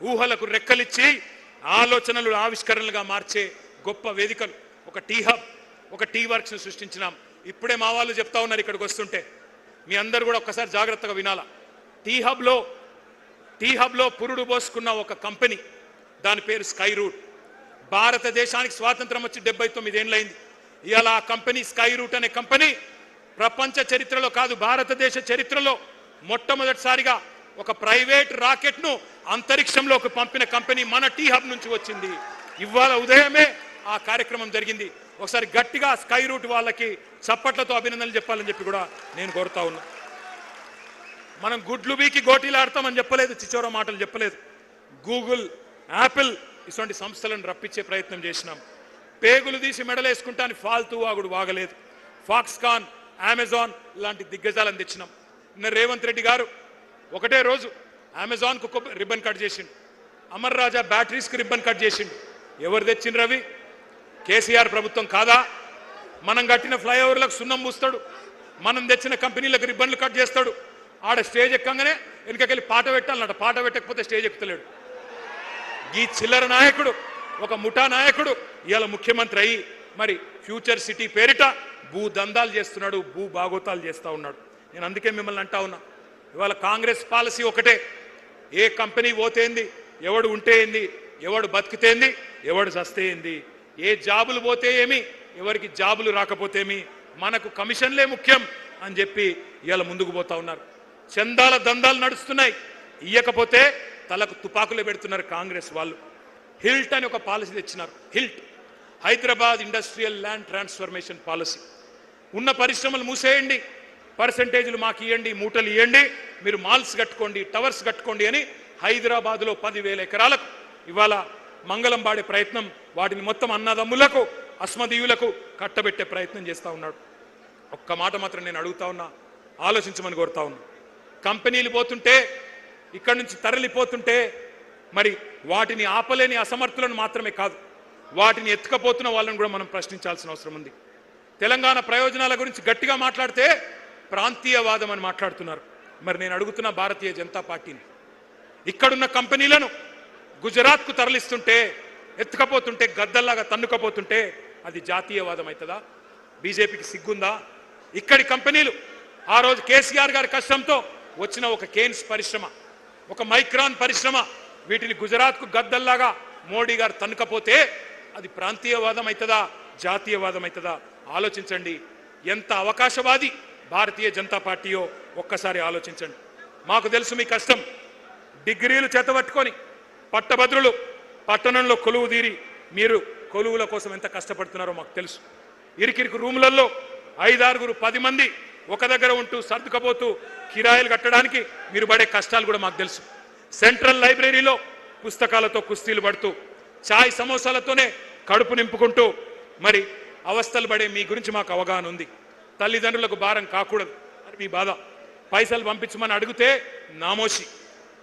[SPEAKER 1] ఊహలకు రెక్కలిచ్చి ఆలోచనలు ఆవిష్కరణలుగా మార్చే గొప్ప వేదికలు ఒక టీ హబ్, ఒక టీ వర్క్స్ సృష్టించినాం. ఇప్పుడే మా వాళ్ళు చెప్తా ఉన్నారు ఇక్కడికి వస్తుంటే, మీ అందరు కూడా ఒక్కసారి జాగ్రత్తగా వినాలా. టీ హబ్లో పురుడు పోసుకున్న ఒక కంపెనీ, దాని పేరు స్కై రూట్. భారతదేశానికి స్వాతంత్రం వచ్చి 79 ఏళ్ళైంది. ఇవాళ ఆ కంపెనీ స్కై రూట్ అనే కంపెనీ ప్రపంచ చరిత్రలో కాదు, భారతదేశ చరిత్రలో మొట్టమొదటిసారిగా ఒక ప్రైవేట్ రాకెట్ను అంతరిక్షంలోకి పంపిన కంపెనీ మన టీ హబ్ నుంచి వచ్చింది. ఇవాళ ఉదయమే ఆ కార్యక్రమం జరిగింది. ఒకసారి గట్టిగా స్కై రూట్ వాళ్ళకి చప్పట్లతో అభినందనలు చెప్పాలని చెప్పి కూడా నేను కోరుతా ఉన్నా. మనం గుడ్లు బీకి గోటీలు ఆడతామని చెప్పలేదు, చిచోర మాటలు చెప్పలేదు. గూగుల్, యాపిల్ ఇటువంటి సంస్థలను రప్పించే ప్రయత్నం చేసినాం. పేగులు తీసి మెడలేసుకుంటాని ఫాల్తూ వాగుడు వాగలేదు. ఫాక్స్కాన్, అమెజాన్ లాంటి దిగ్గజాలను తెచ్చినాం. నిన్న రేవంత్ రెడ్డి గారు ఒకటే రోజు అమెజాన్కు రిబ్బన్ కట్ చేసిండు, అమర్ రాజా బ్యాటరీస్కి రిబ్బన్ కట్ చేసిండు. ఎవరు తెచ్చిండ్రు అవి? కేసీఆర్ ప్రభుత్వం కాదా? మనం కట్టిన ఫ్లైఓవర్లకు సున్నం పూస్తాడు, మనం తెచ్చిన కంపెనీలకు రిబ్బన్లు కట్ చేస్తాడు. ఆడ స్టేజ్ ఎక్కంగానే వెనుకకెళ్ళి పాట పెట్టాలన్నట, పాట పెట్టకపోతే స్టేజ్ ఎక్కుతలేడు. ఈ చిల్లర నాయకుడు, ఒక ముఠా నాయకుడు ఇవాళ ముఖ్యమంత్రి అయ్యి మరి ఫ్యూచర్ సిటీ పేరిట భూ దందాలు చేస్తున్నాడు, భూ బాగోతాలు చేస్తూ ఉన్నాడు. నేను అందుకే మిమ్మల్ని అంటా ఉన్నా, ఇవాళ కాంగ్రెస్ పాలసీ ఒకటే. ఏ కంపెనీ పోతేంది, ఎవడు ఉంటే ఏంది, ఎవడు బతికితేంది, ఎవడు చస్తేంది, ఏ జాబులు పోతే ఏమి, ఎవరికి జాబులు రాకపోతేమి, మనకు కమిషన్లే ముఖ్యం అని చెప్పి ఇవాళ ముందుకు పోతా ఉన్నారు. చందాల దందాలు నడుస్తున్నాయి, ఇయ్యకపోతే తలకు తుపాకులు పెడుతున్నారు కాంగ్రెస్ వాళ్ళు. హిల్ట్ అని ఒక పాలసీ తెచ్చినారు. HILT, Hyderabad industrial land transformation policy. ఉన్న పరిశ్రమలు మూసేయండి, పర్సంటేజ్లు మాకు ఇవ్వండి, మూటలు ఇవ్వండి, మీరు మాల్స్ కట్టుకోండి, టవర్స్ కట్టుకోండి అని హైదరాబాద్లో 10,000 ఎకరాలకు ఇవాళ మంగళం పాడే ప్రయత్నం, వాటిని మొత్తం అన్నదమ్ములకు, అస్మదీయులకు కట్టబెట్టే ప్రయత్నం చేస్తూ ఉన్నాడు. ఒక్క మాట మాత్రం నేను అడుగుతా ఉన్నా, ఆలోచించమని కోరుతా ఉన్నా. కంపెనీలు పోతుంటే, ఇక్కడి నుంచి తరలిపోతుంటే మరి వాటిని ఆపలేని అసమర్థులను మాత్రమే కాదు, వాటిని ఎత్తుకపోతున్న వాళ్ళని కూడా మనం ప్రశ్నించాల్సిన అవసరం ఉంది. తెలంగాణ ప్రయోజనాల గురించి గట్టిగా మాట్లాడితే ప్రాంతీయవాదం అని మాట్లాడుతున్నారు. మరి నేను అడుగుతున్న భారతీయ జనతా పార్టీని, ఇక్కడున్న కంపెనీలను గుజరాత్కు తరలిస్తుంటే, ఎత్తుకపోతుంటే, గద్దల్లాగా తన్నుకపోతుంటే అది జాతీయవాదం అవుతుందా? బీజేపీకి సిగ్గుందా? ఇక్కడి కంపెనీలు ఆ రోజు కేసీఆర్ గారి కష్టంతో వచ్చిన ఒక కేన్స్ పరిశ్రమ, ఒక మైక్రాన్ పరిశ్రమ, వీటిని గుజరాత్కు గద్దల్లాగా మోడీ గారు తన్నుకపోతే అది ప్రాంతీయవాదం అవుతుందా, జాతీయవాదం అవుతుందా? ఆలోచించండి. ఎంత అవకాశవాది భారతీయ జనతా పార్టీయో ఒక్కసారి ఆలోచించండి. మాకు తెలుసు మీ కష్టం. డిగ్రీలు చేతబట్టుకొని పట్టభద్రులు పట్టణంలో కొలువు తీరి మీరు కొలువుల కోసం ఎంత కష్టపడుతున్నారో మాకు తెలుసు. ఇరికిరికి రూములలో 5-6, 10 మంది ఒక దగ్గర ఉంటూ సర్దుకపోతూ కిరాయిలు కట్టడానికి మీరు పడే కష్టాలు కూడా మాకు తెలుసు. సెంట్రల్ లైబ్రరీలో పుస్తకాలతో కుస్తీలు పడుతూ, చాయ్ సమోసాలతోనే కడుపు నింపుకుంటూ మరి అవస్థలు పడే మీ గురించి మాకు అవగాహన ఉంది. తల్లిదండ్రులకు భారం కాకూడదు అని మీ బాధ. పైసలు పంపించమని అడిగితే నామోషి.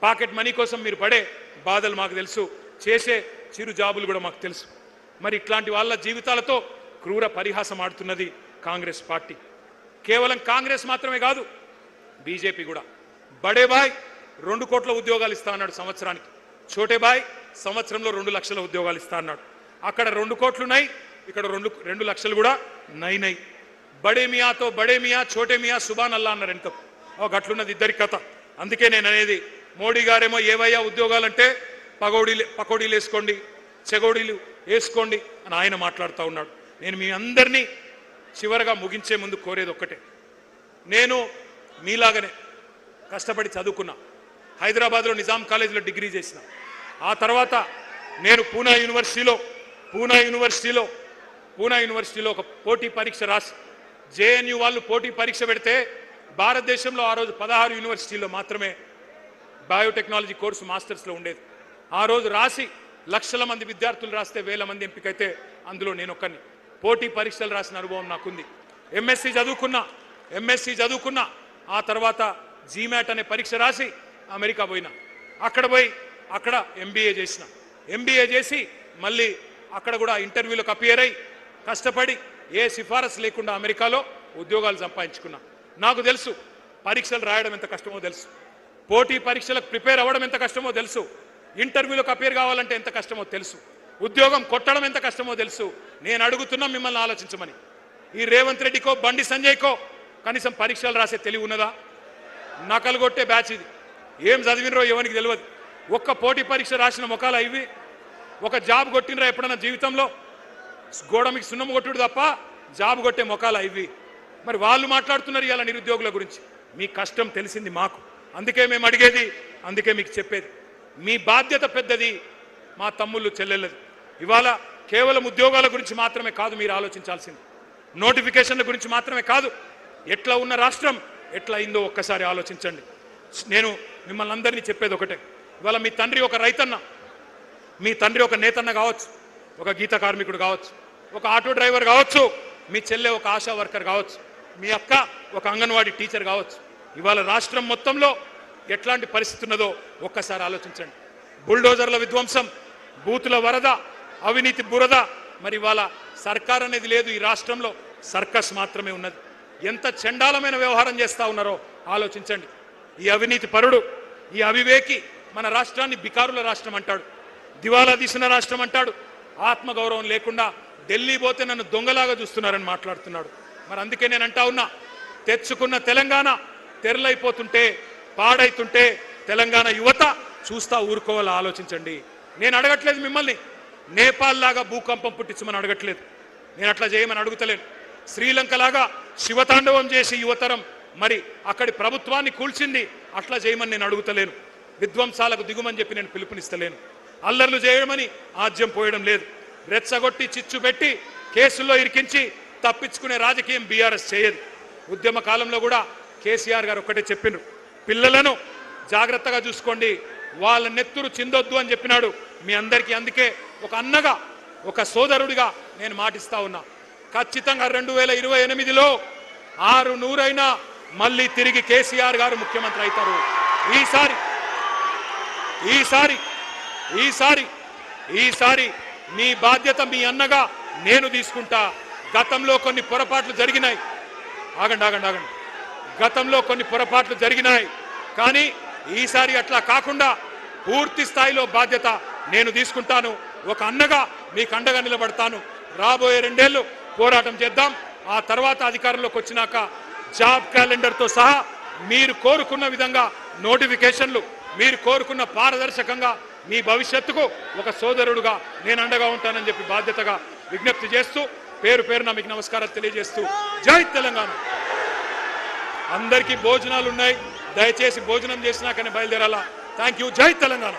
[SPEAKER 1] పాకెట్ మనీ కోసం మీరు పడే బాధలు మాకు తెలుసు, చేసే చిరు జాబులు కూడా మాకు తెలుసు. మరి ఇట్లాంటి వాళ్ళ జీవితాలతో క్రూర పరిహాసం ఆడుతున్నది కాంగ్రెస్ పార్టీ. కేవలం కాంగ్రెస్ మాత్రమే కాదు, బీజేపీ కూడా. బడేబాయ్ 2 కోట్ల ఉద్యోగాలు ఇస్తా అన్నాడు సంవత్సరానికి. చోటేబాయ్ సంవత్సరంలో 2 లక్షల ఉద్యోగాలు ఇస్తా అన్నాడు. అక్కడ 2 కోట్లున్నాయి, ఇక్కడ 2 లక్షలు కూడా నై. బడే మియాతో బడే మియా, చోటే మియా సుబాన్ అల్లా అన్నారు వెనుక. గట్లున్నది ఇద్దరి కథ. అందుకే నేను అనేది, మోడీ గారేమో ఏవయ్యా ఉద్యోగాలంటే పకోడీలు వేసుకోండి, చెగోడీలు వేసుకోండి అని ఆయన మాట్లాడుతూ ఉన్నాడు. నేను మీ అందరినీ చివరగా ముగించే ముందు కోరేది ఒక్కటే. నేను మీలాగనే కష్టపడి చదువుకున్నా. హైదరాబాద్లో నిజాం కాలేజీలో డిగ్రీ చేసిన. ఆ తర్వాత నేను పూనా యూనివర్సిటీలో ఒక పోటీ పరీక్ష రాసి, జేఎన్యూ వాళ్ళు పోటీ పరీక్ష పెడితే భారతదేశంలో ఆ రోజు 16 యూనివర్సిటీల్లో మాత్రమే బయోటెక్నాలజీ కోర్సు మాస్టర్స్లో ఉండేది. ఆ రోజు రాసి లక్షల మంది విద్యార్థులు రాస్తే వేల మంది ఎంపికైతే అందులో నేను ఒక్కని. పోటీ పరీక్షలు రాసిన అనుభవం నాకుంది. ఎంఎస్సి చదువుకున్నా ఆ తర్వాత జీమాట్ అనే పరీక్ష రాసి అమెరికా పోయినా. అక్కడ ఎంబీఏ చేసి మళ్ళీ అక్కడ కూడా ఇంటర్వ్యూలకు అపియర్ అయ్యి కష్టపడి ఏ సిఫారసు లేకుండా అమెరికాలో ఉద్యోగాలు సంపాదించుకున్నా. నాకు తెలుసు పరీక్షలు రాయడం ఎంత కష్టమో తెలుసు, పోటీ పరీక్షలకు ప్రిపేర్ అవ్వడం ఎంత కష్టమో తెలుసు, ఇంటర్వ్యూలకు అపియర్ కావాలంటే ఎంత కష్టమో తెలుసు, ఉద్యోగం కొట్టడం ఎంత కష్టమో తెలుసు. నేను అడుగుతున్నా మిమ్మల్ని ఆలోచించమని. ఈ రేవంత్ రెడ్డికో బండి సంజయ్కో కనీసం పరీక్షలు రాసే తెలివి ఉన్నదా? నకలు కొట్టే బ్యాచ్ ఇది. ఏం చదివినరో ఎవరికి తెలియదు. ఒక్క పోటీ పరీక్ష రాసిన మొఖాలు ఇవి. ఒక జాబ్ కొట్టినరా ఎప్పుడన్నా జీవితంలో? గోడ మీకు సున్నం కొట్టుడు తప్ప జాబ్ కొట్టే మొఖాలు ఇవి. మరి వాళ్ళు మాట్లాడుతున్నారు ఇలా నిరుద్యోగుల గురించి. మీ కష్టం తెలిసింది మాకు, అందుకే మేము అడిగేది, అందుకే మీకు చెప్పేది. మీ బాధ్యత పెద్దది, మా తమ్ముళ్ళు చెల్లెళ్ళది. ఇవాళ కేవలం ఉద్యోగాల గురించి మాత్రమే కాదు మీరు ఆలోచించాల్సింది, నోటిఫికేషన్ల గురించి మాత్రమే కాదు. ఎట్లా ఉన్న రాష్ట్రం ఎట్లా అయిందో ఒక్కసారి ఆలోచించండి. నేను మిమ్మల్ని అందరినీ చెప్పేది ఒకటే, ఇవాళ మీ తండ్రి ఒక రైతన్న, మీ తండ్రి ఒక నేతన్న కావచ్చు, ఒక గీత కార్మికుడు కావచ్చు, ఒక ఆటో డ్రైవర్ కావచ్చు, మీ చెల్లె ఒక ఆశా వర్కర్ కావచ్చు, మీ అక్క ఒక అంగన్వాడీ టీచర్ కావచ్చు. ఇవాళ రాష్ట్రం మొత్తంలో ఎట్లాంటి పరిస్థితి ఉన్నదో ఒక్కసారి ఆలోచించండి. బుల్డోజర్ల విధ్వంసం, బూతుల వరద, అవినీతి బురద. మరి ఇవాళ సర్కార్ అనేది లేదు ఈ రాష్ట్రంలో, సర్కస్ మాత్రమే ఉన్నది. ఎంత చండాలమైన వ్యవహారం చేస్తూ ఉన్నారో ఆలోచించండి. ఈ అవినీతి పరుడు, ఈ అవివేకి మన రాష్ట్రాన్ని బికారుల రాష్ట్రం అంటాడు, దివాలా తీసిన రాష్ట్రం అంటాడు. ఆత్మగౌరవం లేకుండా ఢిల్లీ పోతే నన్ను దొంగలాగా చూస్తున్నారని మాట్లాడుతున్నాడు. మరి అందుకే నేను అంటా ఉన్నా, తెచ్చుకున్న తెలంగాణ తెరలైపోతుంటే, పాడైతుంటే తెలంగాణ యువత చూస్తా ఊరుకోవాలా ఆలోచించండి. నేను అడగట్లేదు మిమ్మల్ని నేపాల్ లాగా భూకంపం పుట్టించమని అడగట్లేదు, నేను అట్లా చేయమని అడుగుతలేను. శ్రీలంక లాగా శివతాండవం చేసి యువతరం మరి అక్కడి ప్రభుత్వాన్ని కూల్చింది, అట్లా చేయమని నేను అడుగుతలేను. విధ్వంసాలకు దిగుమని చెప్పి నేను పిలుపునిస్తలేను. అల్లర్లు చేయమని ఆజ్యం పోయడం లేదు. రెచ్చగొట్టి చిచ్చు పెట్టి కేసుల్లో ఇరికించి తప్పించుకునే రాజకీయం బీఆర్ఎస్ చేయదు. ఉద్యమ కాలంలో కూడా కేసీఆర్ గారు ఒక్కటే చెప్పిండ్రు, పిల్లలను జాగ్రత్తగా చూసుకోండి, వాళ్ళ నెత్తురు చిందొద్దు అని చెప్పినాడు. మీ అందరికీ అందుకే ఒక అన్నగా, ఒక సోదరుడిగా నేను మాటిస్తా ఉన్నా, ఖచ్చితంగా 2028లో 600 మళ్ళీ తిరిగి కేసీఆర్ గారు ముఖ్యమంత్రి అవుతారు. ఈసారి మీ బాధ్యత మీ అన్నగా నేను తీసుకుంటా. గతంలో కొన్ని పొరపాట్లు జరిగినాయి, ఆగండి, గతంలో కొన్ని పొరపాట్లు జరిగినాయి, కానీ ఈసారి అట్లా కాకుండా పూర్తి స్థాయిలో బాధ్యత నేను తీసుకుంటాను. ఒక అన్నగా మీకు అండగా నిలబడతాను. రాబోయే 2 ఏళ్ళు పోరాటం చేద్దాం. ఆ తర్వాత అధికారంలోకి వచ్చినాక జాబ్ క్యాలెండర్తో సహా మీరు కోరుకున్న విధంగా నోటిఫికేషన్లు, మీరు కోరుకున్న పారదర్శకంగా మీ భవిష్యత్తుకు ఒక సోదరుడుగా నేను అండగా ఉంటానని చెప్పి బాధ్యతగా విజ్ఞప్తి చేస్తూ పేరు పేరున మీకు నమస్కారాలు తెలియజేస్తూ జై తెలంగాణ. అందరికీ భోజనాలు ఉన్నాయి, దయచేసి భోజనం చేసినాకనే బయలుదేరాలా. Thank you. జై తెలంగాణ.